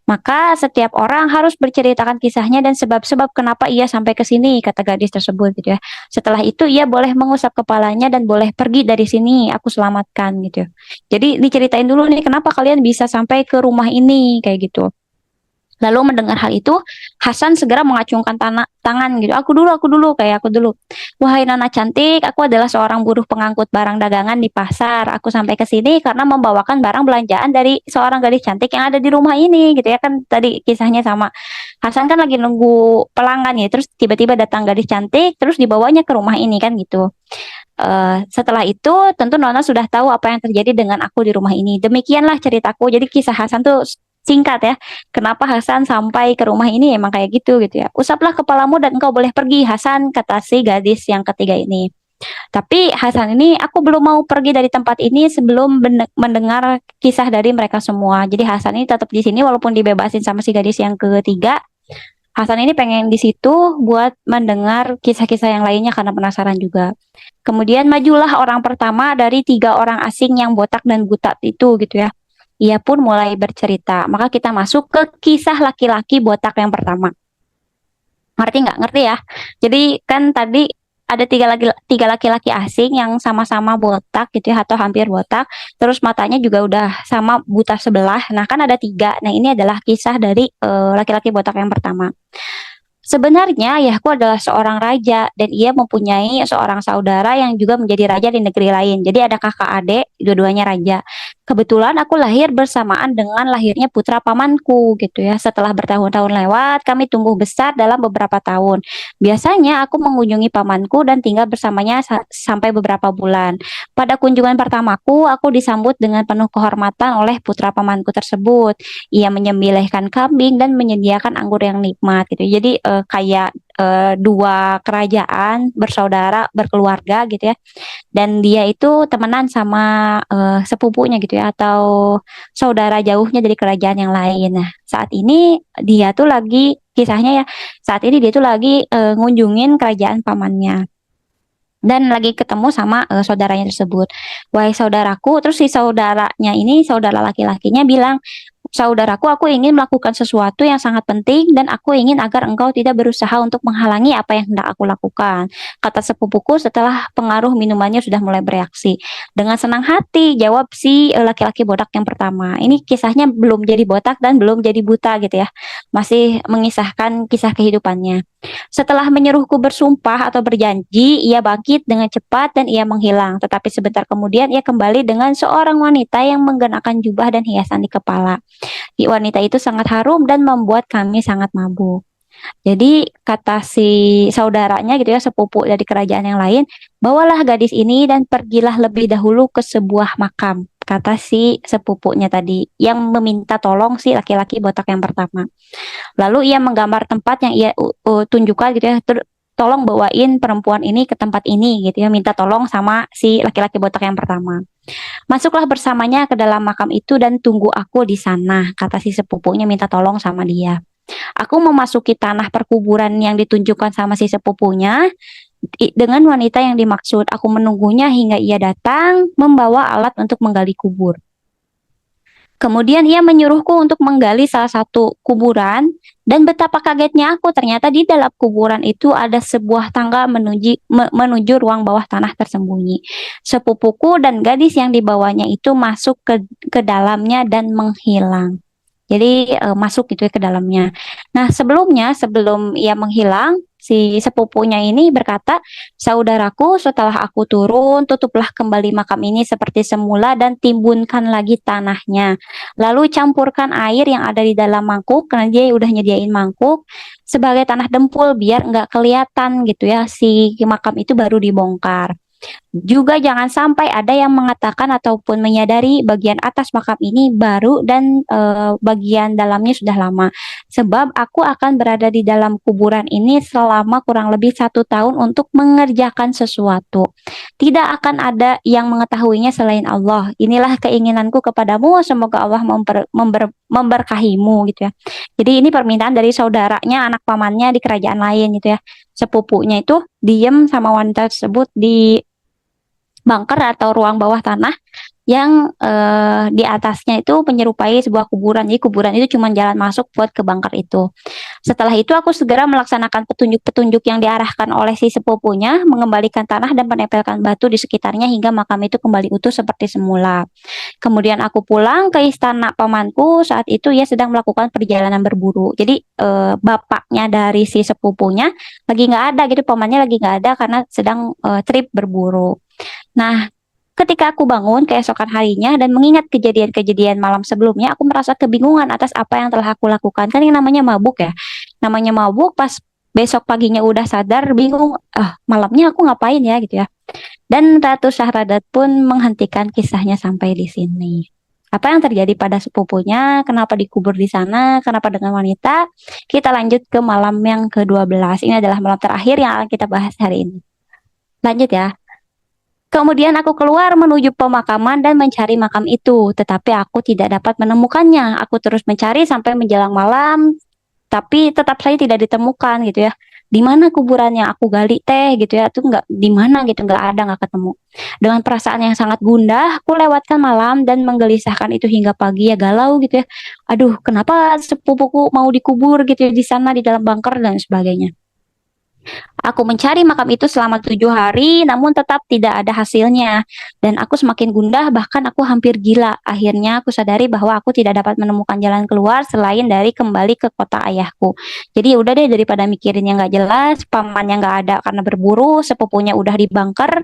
Maka setiap orang harus berceritakan kisahnya dan sebab-sebab kenapa ia sampai ke sini, kata gadis tersebut gitu ya. Setelah itu ia boleh mengusap kepalanya dan boleh pergi dari sini, aku selamatkan gitu. Jadi diceritain dulu nih kenapa kalian bisa sampai ke rumah ini kayak gitu. Lalu mendengar hal itu, Hasan segera mengacungkan tangan gitu. Aku dulu, kayak aku dulu. Wahai Nona cantik, aku adalah seorang buruh pengangkut barang dagangan di pasar. Aku sampai ke sini karena membawakan barang belanjaan dari seorang gadis cantik yang ada di rumah ini, gitu ya kan tadi kisahnya sama. Hasan kan lagi nunggu pelanggan ya, terus tiba-tiba datang gadis cantik, terus dibawanya ke rumah ini kan gitu. Setelah itu, tentu Nona sudah tahu apa yang terjadi dengan aku di rumah ini. Demikianlah ceritaku. Jadi kisah Hasan tuh singkat ya. Kenapa Hasan sampai ke rumah ini emang kayak gitu ya. Usaplah kepalamu dan engkau boleh pergi, Hasan, kata si gadis yang ketiga ini. Tapi Hasan ini, aku belum mau pergi dari tempat ini sebelum mendengar kisah dari mereka semua. Jadi Hasan ini tetap di sini walaupun dibebasin sama si gadis yang ketiga. Hasan ini pengen di situ buat mendengar kisah-kisah yang lainnya karena penasaran juga. Kemudian majulah orang pertama dari tiga orang asing yang botak dan buta itu gitu ya. Ia pun mulai bercerita. Maka kita masuk ke kisah laki-laki botak yang pertama. Ngerti nggak? Ngerti ya. Jadi kan tadi ada tiga laki-laki asing yang sama-sama botak gitu ya atau hampir botak. Terus matanya juga udah sama buta sebelah. Nah kan ada tiga. Nah ini adalah kisah dari laki-laki botak yang pertama. Sebenarnya ayahku adalah seorang raja dan ia mempunyai seorang saudara yang juga menjadi raja di negeri lain. Jadi ada kakak adik, dua-duanya raja. Kebetulan aku lahir bersamaan dengan lahirnya putra pamanku gitu ya. Setelah bertahun-tahun lewat, kami tumbuh besar dalam beberapa tahun. Biasanya aku mengunjungi pamanku dan tinggal bersamanya sampai beberapa bulan. Pada kunjungan pertamaku, aku disambut dengan penuh kehormatan oleh putra pamanku tersebut. Ia menyembelihkan kambing dan menyediakan anggur yang nikmat gitu. Jadi kayak dua kerajaan bersaudara berkeluarga gitu ya. Dan dia itu temenan sama sepupunya gitu ya atau saudara jauhnya dari kerajaan yang lain. Nah, saat ini dia tuh lagi kisahnya ya. Saat ini dia tuh lagi ngunjungin kerajaan pamannya dan lagi ketemu sama saudaranya tersebut. Wahai saudaraku, terus si saudaranya ini, saudara laki-lakinya bilang, saudaraku, aku ingin melakukan sesuatu yang sangat penting dan aku ingin agar engkau tidak berusaha untuk menghalangi apa yang hendak aku lakukan. Kata sepupuku setelah pengaruh minumannya sudah mulai bereaksi. Dengan senang hati, jawab si laki-laki botak yang pertama. Ini kisahnya belum jadi botak dan belum jadi buta gitu ya. Masih mengisahkan kisah kehidupannya. Setelah menyuruhku bersumpah atau berjanji, ia bangkit dengan cepat dan ia menghilang. Tetapi sebentar kemudian ia kembali dengan seorang wanita yang menggenakan jubah dan hiasan di kepala. Wanita itu sangat harum dan membuat kami sangat mabuk. Jadi kata si saudaranya gitu ya, sepupu dari kerajaan yang lain, bawalah gadis ini dan pergilah lebih dahulu ke sebuah makam. Kata si sepupunya tadi yang meminta tolong si laki-laki botak yang pertama. Lalu ia menggambar tempat yang ia tunjukkan gitu ya. Tolong bawain perempuan ini ke tempat ini gitu ya. Minta tolong sama si laki-laki botak yang pertama. Masuklah bersamanya ke dalam makam itu dan tunggu aku di sana. Kata si sepupunya minta tolong sama dia. Aku memasuki tanah perkuburan yang ditunjukkan sama si sepupunya dengan wanita yang dimaksud. Aku menunggunya hingga ia datang membawa alat untuk menggali kubur. Kemudian ia menyuruhku untuk menggali salah satu kuburan dan betapa kagetnya aku ternyata di dalam kuburan itu ada sebuah tangga menuju ruang bawah tanah tersembunyi. Sepupuku dan gadis yang dibawanya itu masuk ke dalamnya dan menghilang. Jadi masuk gitu ya ke dalamnya. Nah sebelum ia menghilang, si sepupunya ini berkata, "Saudaraku, setelah aku turun, tutuplah kembali makam ini seperti semula dan timbunkan lagi tanahnya. Lalu campurkan air yang ada di dalam mangkuk, karena dia udah nyediain mangkuk, sebagai tanah dempul biar nggak kelihatan gitu ya, si makam itu baru dibongkar. Juga jangan sampai ada yang mengatakan ataupun menyadari bagian atas makam ini baru dan bagian dalamnya sudah lama. Sebab aku akan berada di dalam kuburan ini selama kurang lebih 1 tahun untuk mengerjakan sesuatu. Tidak akan ada yang mengetahuinya selain Allah. Inilah keinginanku kepadamu. Semoga Allah memberkahimu gitu ya. Jadi ini permintaan dari saudaranya, anak pamannya di kerajaan lain gitu ya. Sepupunya itu diem sama wanita tersebut di bunker atau ruang bawah tanah yang di atasnya itu menyerupai sebuah kuburan. Jadi kuburan itu cuma jalan masuk buat ke bunker itu. Setelah itu aku segera melaksanakan petunjuk-petunjuk yang diarahkan oleh si sepupunya, mengembalikan tanah dan menempelkan batu di sekitarnya hingga makam itu kembali utuh seperti semula. Kemudian aku pulang ke istana pamanku. Saat itu ia sedang melakukan perjalanan berburu. Jadi bapaknya dari si sepupunya lagi nggak ada gitu, pamannya lagi nggak ada karena sedang trip berburu. Nah, ketika aku bangun keesokan harinya dan mengingat kejadian-kejadian malam sebelumnya, aku merasa kebingungan atas apa yang telah aku lakukan. Kan yang namanya mabuk ya. Namanya mabuk pas besok paginya udah sadar, bingung, malamnya aku ngapain ya gitu ya. Dan Ratu Syahradat pun menghentikan kisahnya sampai di sini. Apa yang terjadi pada sepupunya, kenapa dikubur di sana, kenapa dengan wanita, kita lanjut ke malam yang ke-12. Ini adalah malam terakhir yang akan kita bahas hari ini. Lanjut ya. Kemudian aku keluar menuju pemakaman dan mencari makam itu, tetapi aku tidak dapat menemukannya. Aku terus mencari sampai menjelang malam, tapi tetap saya tidak ditemukan gitu ya. Di mana kuburan yang aku gali teh gitu ya, itu nggak di mana gitu, nggak ada, nggak ketemu. Dengan perasaan yang sangat gundah, aku lewatkan malam dan menggelisahkan itu hingga pagi ya, galau gitu ya. Aduh, kenapa sepupuku mau dikubur gitu ya di sana di dalam bunker dan sebagainya. Aku mencari makam itu selama 7 hari, namun tetap tidak ada hasilnya. Dan aku semakin gundah, bahkan aku hampir gila. Akhirnya aku sadari bahwa aku tidak dapat menemukan jalan keluar selain dari kembali ke kota ayahku. Jadi udah deh, daripada mikirin yang nggak jelas, pamannya nggak ada karena berburu, sepupunya udah di bunker.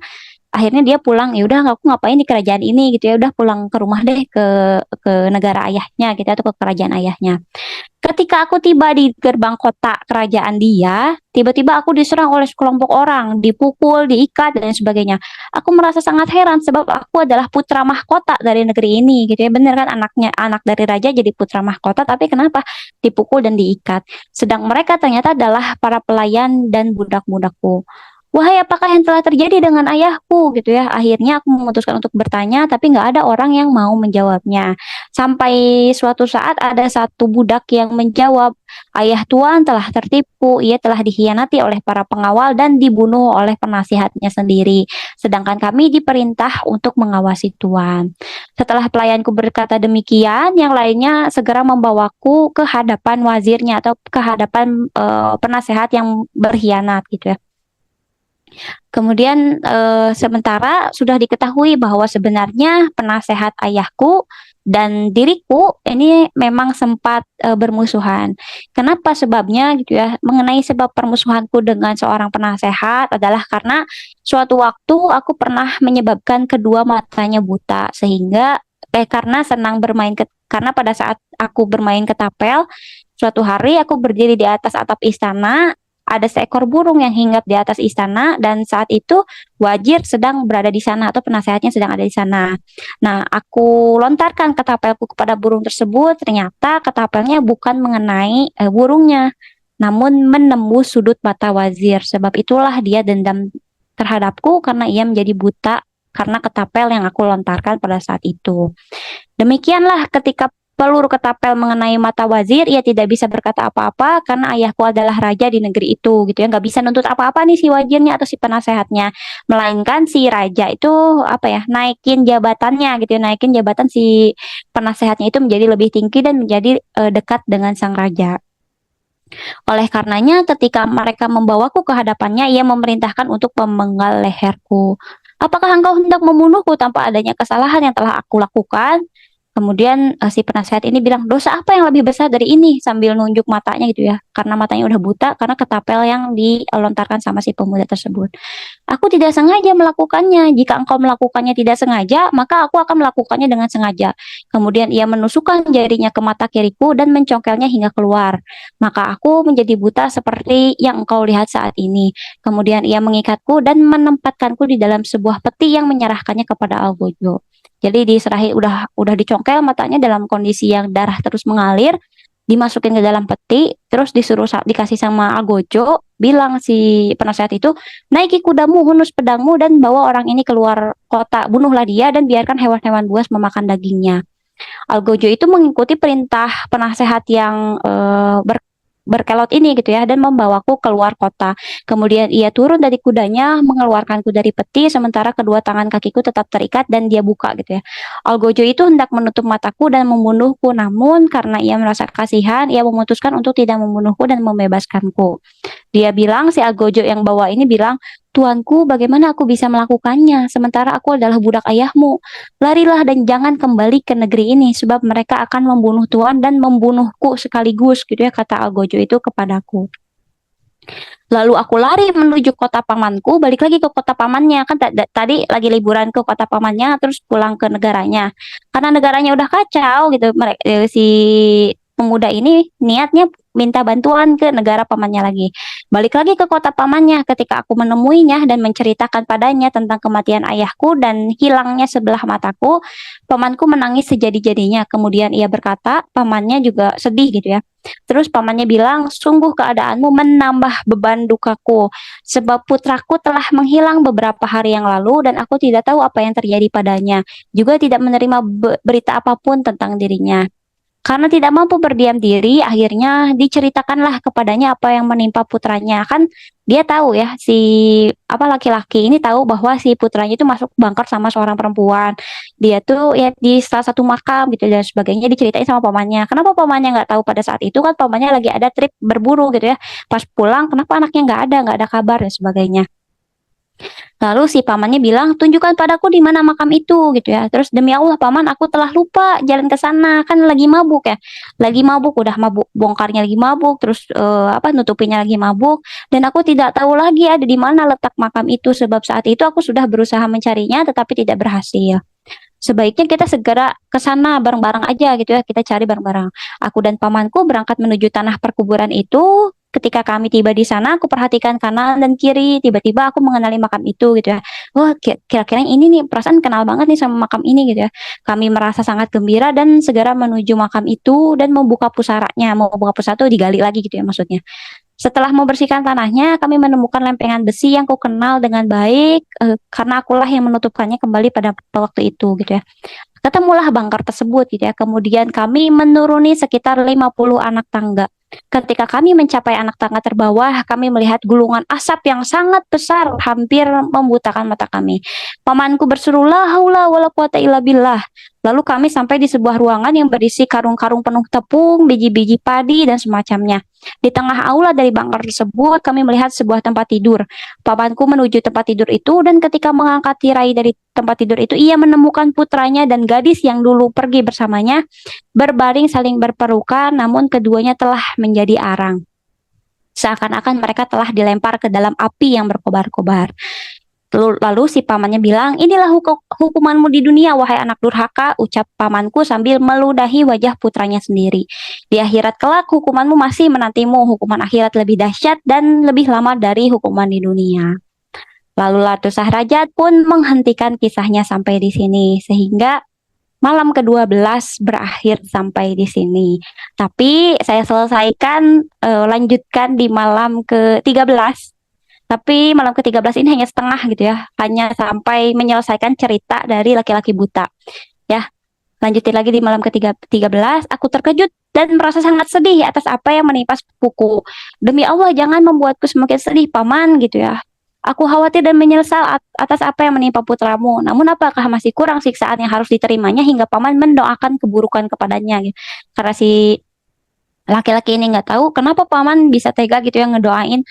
Akhirnya dia pulang, ya udah aku ngapain di kerajaan ini gitu ya, udah pulang ke rumah deh, ke negara ayahnya gitu atau ke kerajaan ayahnya. Ketika aku tiba di gerbang kota kerajaan dia, tiba-tiba aku diserang oleh sekelompok orang, dipukul, diikat, dan sebagainya. Aku merasa sangat heran sebab aku adalah putra mahkota dari negeri ini, gitu ya. Bener kan, anaknya, anak dari raja jadi putra mahkota, tapi kenapa dipukul dan diikat? Sedang mereka ternyata adalah para pelayan dan budak-budakku. Wahai, apakah yang telah terjadi dengan ayahku gitu ya? Akhirnya aku memutuskan untuk bertanya, tapi nggak ada orang yang mau menjawabnya. Sampai suatu saat ada satu budak yang menjawab, ayah tuan telah tertipu, ia telah dikhianati oleh para pengawal dan dibunuh oleh penasihatnya sendiri. Sedangkan kami diperintah untuk mengawasi tuan. Setelah pelayanku berkata demikian, yang lainnya segera membawaku ke hadapan wazirnya atau ke hadapan penasehat yang berkhianat gitu ya. Kemudian sementara sudah diketahui bahwa sebenarnya penasehat ayahku dan diriku ini memang sempat bermusuhan. Kenapa sebabnya gitu ya? Mengenai sebab permusuhanku dengan seorang penasehat adalah karena suatu waktu aku pernah menyebabkan kedua matanya buta sehingga karena senang bermain karena pada saat aku bermain ketapel, suatu hari aku berdiri di atas atap istana, ada seekor burung yang hinggap di atas istana dan saat itu wazir sedang berada di sana atau penasehatnya sedang ada di sana. Nah, aku lontarkan ketapelku kepada burung tersebut, ternyata ketapelnya bukan mengenai burungnya, namun menembus sudut mata wazir. Sebab itulah dia dendam terhadapku karena ia menjadi buta karena ketapel yang aku lontarkan pada saat itu. Demikianlah ketika peluru ketapel mengenai mata wazir, ia tidak bisa berkata apa-apa karena ayahku adalah raja di negeri itu, gitu ya. Nggak bisa nuntut apa-apa nih si wazirnya atau si penasehatnya, melainkan si raja itu apa ya, naikin jabatannya gitu ya, naikin jabatan si penasehatnya itu menjadi lebih tinggi dan menjadi dekat dengan sang raja. Oleh karenanya, ketika mereka membawaku ke hadapannya, ia memerintahkan untuk memenggal leherku. Apakah engkau hendak membunuhku tanpa adanya kesalahan yang telah aku lakukan? Kemudian si penasehat ini bilang, dosa apa yang lebih besar dari ini? Sambil nunjuk matanya gitu ya. Karena matanya udah buta, karena ketapel yang dilontarkan sama si pemuda tersebut. Aku tidak sengaja melakukannya. Jika engkau melakukannya tidak sengaja, maka aku akan melakukannya dengan sengaja. Kemudian ia menusukkan jarinya ke mata kiriku dan mencongkelnya hingga keluar. Maka aku menjadi buta seperti yang engkau lihat saat ini. Kemudian ia mengikatku dan menempatkanku di dalam sebuah peti yang menyerahkannya kepada Algojo. Jadi diserahi udah dicongkel matanya dalam kondisi yang darah terus mengalir, dimasukin ke dalam peti, terus dikasih sama Algojo, bilang si penasehat itu, naiki kudamu, hunus pedangmu, dan bawa orang ini keluar kota, bunuhlah dia dan biarkan hewan-hewan buas memakan dagingnya. Algojo itu mengikuti perintah penasehat yang berkelot ini gitu ya dan membawaku keluar kota. Kemudian ia turun dari kudanya, mengeluarkanku dari peti sementara kedua tangan kakiku tetap terikat dan dia buka gitu ya. Algojo itu hendak menutup mataku dan membunuhku, namun karena ia merasa kasihan, ia memutuskan untuk tidak membunuhku dan membebaskanku. Dia bilang, si Algojo yang bawa ini bilang, Tuanku, bagaimana aku bisa melakukannya? Sementara aku adalah budak ayahmu. Larilah dan jangan kembali ke negeri ini, sebab mereka akan membunuh Tuan dan membunuhku sekaligus, gitu ya, kata Algojo itu kepadaku. Lalu aku lari menuju kota pamanku, balik lagi ke kota pamannya. Kan tadi lagi liburan ke kota pamannya, terus pulang ke negaranya. Karena negaranya udah kacau gitu, si pemuda ini niatnya minta bantuan ke negara pamannya lagi. Balik lagi ke kota pamannya ketika aku menemuinya dan menceritakan padanya tentang kematian ayahku dan hilangnya sebelah mataku, pamanku menangis sejadi-jadinya. Kemudian ia berkata, pamannya juga sedih gitu ya. Terus pamannya bilang, sungguh keadaanmu menambah beban dukaku, sebab putraku telah menghilang beberapa hari yang lalu dan aku tidak tahu apa yang terjadi padanya, juga tidak menerima berita apapun tentang dirinya. Karena tidak mampu berdiam diri, akhirnya diceritakanlah kepadanya apa yang menimpa putranya. Kan dia tahu ya, si apa laki-laki ini tahu bahwa si putranya itu masuk bunker sama seorang perempuan. Dia tuh ya di salah satu makam gitu dan sebagainya diceritain sama pamannya. Kenapa pamannya nggak tahu pada saat itu kan pamannya lagi ada trip berburu gitu ya. Pas pulang, kenapa anaknya nggak ada kabar dan sebagainya. Lalu si pamannya bilang, tunjukkan padaku di mana makam itu gitu ya. Terus demi Allah paman, aku telah lupa jalan ke sana, kan lagi mabuk ya. Lagi mabuk, udah mabuk, bongkarnya lagi mabuk, terus apa nutupinnya lagi mabuk dan aku tidak tahu lagi ada di mana letak makam itu sebab saat itu aku sudah berusaha mencarinya tetapi tidak berhasil. Sebaiknya kita segera ke sana bareng-bareng aja gitu ya. Kita cari bareng-bareng. Aku dan pamanku berangkat menuju tanah perkuburan itu. Ketika kami tiba di sana, aku perhatikan kanan dan kiri. Tiba-tiba aku mengenali makam itu gitu ya. Wah, kira-kira yang ini nih perasaan kenal banget nih sama makam ini gitu ya. Kami merasa sangat gembira dan segera menuju makam itu dan membuka pusaranya. Mau buka pusara itu digali lagi gitu ya maksudnya. Setelah membersihkan tanahnya, kami menemukan lempengan besi yang ku kenal dengan baik karena akulah yang menutupkannya kembali pada waktu itu gitu ya. Ketemulah bangkar tersebut gitu ya. Kemudian kami menuruni sekitar 50 anak tangga. Ketika kami mencapai anak tangga terbawah, kami melihat gulungan asap yang sangat besar, hampir membutakan mata kami. Pamanku berseru, la haula wala quwata illa billah. Lalu kami sampai di sebuah ruangan yang berisi karung-karung penuh tepung, biji-biji padi, dan semacamnya. Di tengah aula dari bangkar tersebut, kami melihat sebuah tempat tidur. Pamanku menuju tempat tidur itu, dan ketika mengangkat tirai dari tempat tidur itu, ia menemukan putranya dan gadis yang dulu pergi bersamanya, berbaring saling berpelukan, namun keduanya telah menjadi arang. Seakan-akan mereka telah dilempar ke dalam api yang berkobar-kobar. Lalu si pamannya bilang, inilah hukumanmu di dunia, wahai anak durhaka, ucap pamanku sambil meludahi wajah putranya sendiri. Di akhirat kelak, hukumanmu masih menantimu, hukuman akhirat lebih dahsyat dan lebih lama dari hukuman di dunia. Lalu Ratu Sahrajat pun menghentikan kisahnya sampai di sini, sehingga malam ke-12 berakhir sampai di sini. Tapi saya selesaikan, lanjutkan di malam ke-13. Tapi malam ke-13 ini hanya setengah gitu ya. Hanya sampai menyelesaikan cerita dari laki-laki buta. Ya, lanjutin lagi di malam ke-13. Aku terkejut dan merasa sangat sedih atas apa yang menimpa sepupuku. Demi Allah, jangan membuatku semakin sedih, Paman, gitu ya. Aku khawatir dan menyesal atas apa yang menimpa putramu. Namun apakah masih kurang siksaan yang harus diterimanya hingga Paman mendoakan keburukan kepadanya gitu. Karena si laki-laki ini nggak tahu kenapa Paman bisa tega gitu ya ngedoain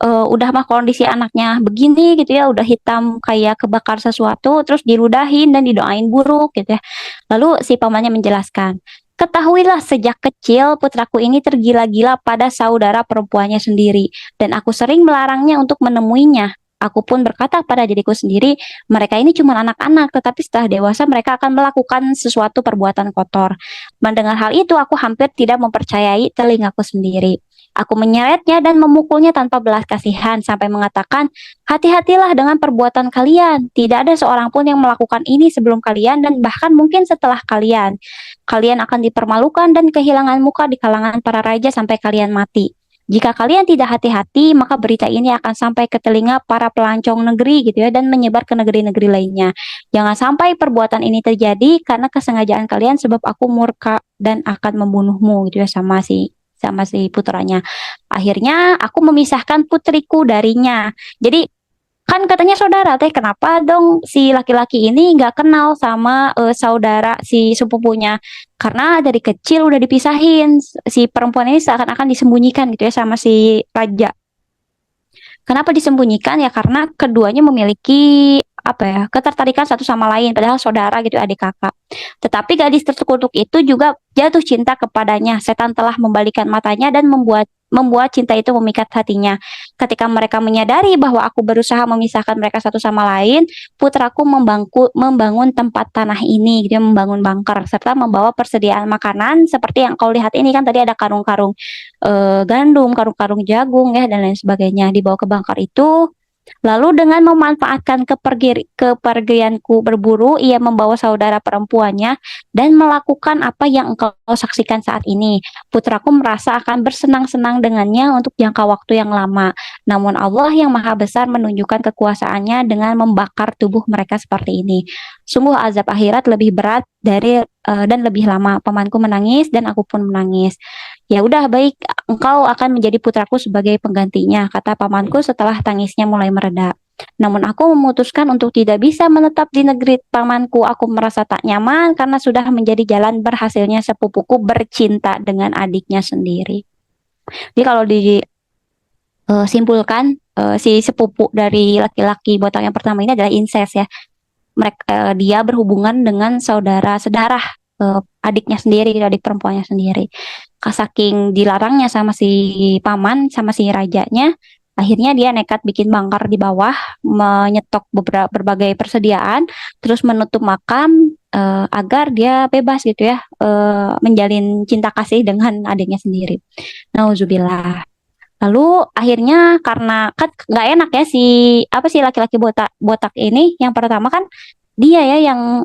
udah mah kondisi anaknya begini gitu ya, udah hitam kayak kebakar sesuatu, terus diludahin dan didoain buruk gitu ya. Lalu si pamannya menjelaskan, ketahuilah sejak kecil putraku ini tergila-gila pada saudara perempuannya sendiri, dan aku sering melarangnya untuk menemuinya. Aku pun berkata pada diriku sendiri, mereka ini cuma anak-anak, tetapi setelah dewasa mereka akan melakukan sesuatu perbuatan kotor. Mendengar hal itu, aku hampir tidak mempercayai telingaku sendiri. Aku menyeretnya dan memukulnya tanpa belas kasihan sampai mengatakan, hati-hatilah dengan perbuatan kalian. Tidak ada seorang pun yang melakukan ini sebelum kalian dan bahkan mungkin setelah kalian. Kalian akan dipermalukan dan kehilangan muka di kalangan para raja sampai kalian mati. Jika kalian tidak hati-hati, maka berita ini akan sampai ke telinga para pelancong negeri gitu ya dan menyebar ke negeri-negeri lainnya. Jangan sampai perbuatan ini terjadi karena kesengajaan kalian sebab aku murka dan akan membunuhmu gitu ya sama si putranya. Akhirnya aku memisahkan putriku darinya. Jadi kan katanya saudara teh, kenapa dong si laki-laki ini nggak kenal sama saudara si sepupunya? Karena dari kecil udah dipisahin, si perempuan ini seakan-akan disembunyikan gitu ya sama si raja. Kenapa disembunyikan? Ya karena keduanya memiliki apa ya, ketertarikan satu sama lain padahal saudara gitu, adik kakak. Tetapi gadis terkutuk itu juga jatuh cinta kepadanya. Setan telah membalikan matanya dan membuat cinta itu memikat hatinya. Ketika mereka menyadari bahwa aku berusaha memisahkan mereka satu sama lain, putraku membangun tempat tanah ini, gitu, ya, membangun bunker serta membawa persediaan makanan seperti yang kau lihat ini kan tadi ada karung-karung gandum, karung-karung jagung ya dan lain sebagainya dibawa ke bunker itu. Lalu dengan memanfaatkan kepergianku berburu, ia membawa saudara perempuannya dan melakukan apa yang engkau saksikan saat ini. Putraku merasa akan bersenang-senang dengannya untuk jangka waktu yang lama. Namun Allah yang Maha Besar menunjukkan kekuasaannya dengan membakar tubuh mereka seperti ini. Sungguh azab akhirat lebih berat dan lebih lama. Pamanku menangis dan aku pun menangis. Ya udah baik, engkau akan menjadi putraku sebagai penggantinya, kata pamanku setelah tangisnya mulai mereda. Namun aku memutuskan untuk tidak bisa menetap di negeri pamanku. Aku merasa tak nyaman karena sudah menjadi jalan berhasilnya sepupuku bercinta dengan adiknya sendiri. Jadi kalau disimpulkan, si sepupu dari laki-laki botak yang pertama ini adalah incest ya. Dia berhubungan dengan saudara sedarah adiknya sendiri, adik perempuannya sendiri. Saking dilarangnya sama si paman, sama si rajanya, akhirnya dia nekat bikin bangkar di bawah, menyetok berbagai persediaan, terus menutup makam agar dia bebas gitu ya, menjalin cinta kasih dengan adiknya sendiri. Nauzubillah. Lalu akhirnya karena kan nggak enak ya si apa sih laki-laki botak botak ini yang pertama kan dia ya yang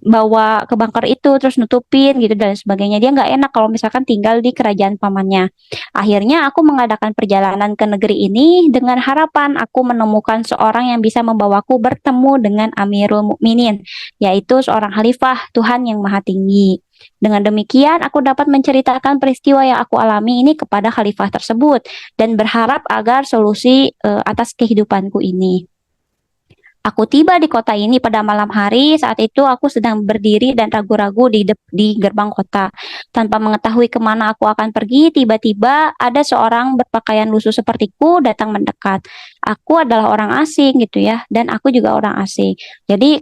bawa ke bunker itu terus nutupin gitu dan sebagainya. Dia nggak enak kalau misalkan tinggal di kerajaan pamannya. Akhirnya aku mengadakan perjalanan ke negeri ini dengan harapan aku menemukan seorang yang bisa membawaku bertemu dengan Amirul Mukminin, yaitu seorang khalifah Tuhan yang Maha Tinggi. Dengan demikian, aku dapat menceritakan peristiwa yang aku alami ini kepada khalifah tersebut dan berharap agar solusi atas kehidupanku ini. Aku tiba di kota ini pada malam hari. Saat itu aku sedang berdiri dan ragu-ragu di gerbang kota. Tanpa mengetahui kemana aku akan pergi, tiba-tiba ada seorang berpakaian lusuh sepertiku datang mendekat. Aku adalah orang asing gitu ya, dan aku juga orang asing. Jadi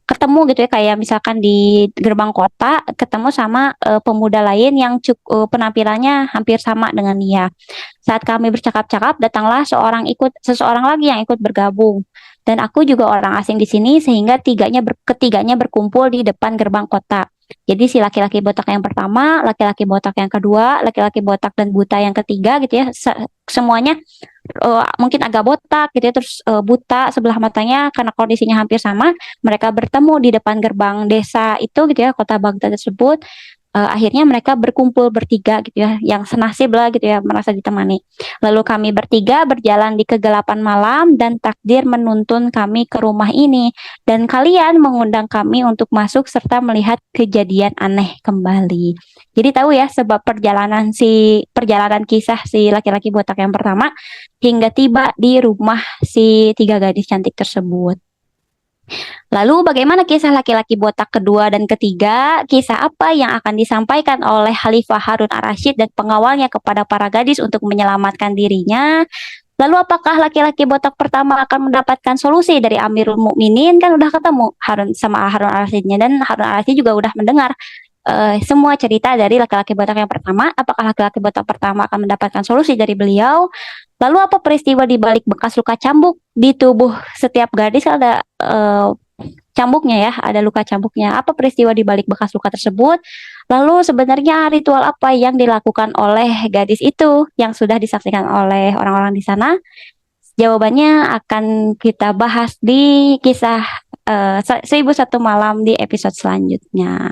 ketemu gitu ya, kayak misalkan di gerbang kota, ketemu sama pemuda lain yang penampilannya hampir sama dengan dia. Saat kami bercakap-cakap, datanglah seseorang lagi yang ikut bergabung. Dan aku juga orang asing di sini sehingga ketiganya berkumpul di depan gerbang kota. Jadi si laki-laki botak yang pertama, laki-laki botak yang kedua, laki-laki botak dan buta yang ketiga gitu ya. Semuanya mungkin agak botak gitu ya, terus buta sebelah matanya karena kondisinya hampir sama. Mereka bertemu di depan gerbang desa itu gitu ya, kota Baghdad tersebut. Akhirnya mereka berkumpul bertiga gitu ya, yang senasib lah gitu ya, merasa ditemani. Lalu kami bertiga berjalan di kegelapan malam dan takdir menuntun kami ke rumah ini. Dan kalian mengundang kami untuk masuk serta melihat kejadian aneh kembali. Jadi tahu ya sebab perjalanan kisah si laki-laki botak yang pertama hingga tiba di rumah si tiga gadis cantik tersebut. Lalu bagaimana kisah laki-laki botak kedua dan ketiga? Kisah apa yang akan disampaikan oleh Khalifah Harun ar-Rasyid dan pengawalnya kepada para gadis untuk menyelamatkan dirinya? Lalu apakah laki-laki botak pertama akan mendapatkan solusi dari Amirul Mukminin? Kan udah ketemu Harun sama Harun ar-Rasyidnya, dan Harun ar-Rasyid juga udah mendengar semua cerita dari laki-laki botak yang pertama. Apakah laki-laki botak pertama akan mendapatkan solusi dari beliau? Lalu apa peristiwa di balik bekas luka cambuk di tubuh setiap gadis? Ada cambuknya ya, ada luka cambuknya. Apa peristiwa di balik bekas luka tersebut? Lalu sebenarnya ritual apa yang dilakukan oleh gadis itu yang sudah disaksikan oleh orang-orang di sana? Jawabannya akan kita bahas di kisah 1001 Malam di episode selanjutnya.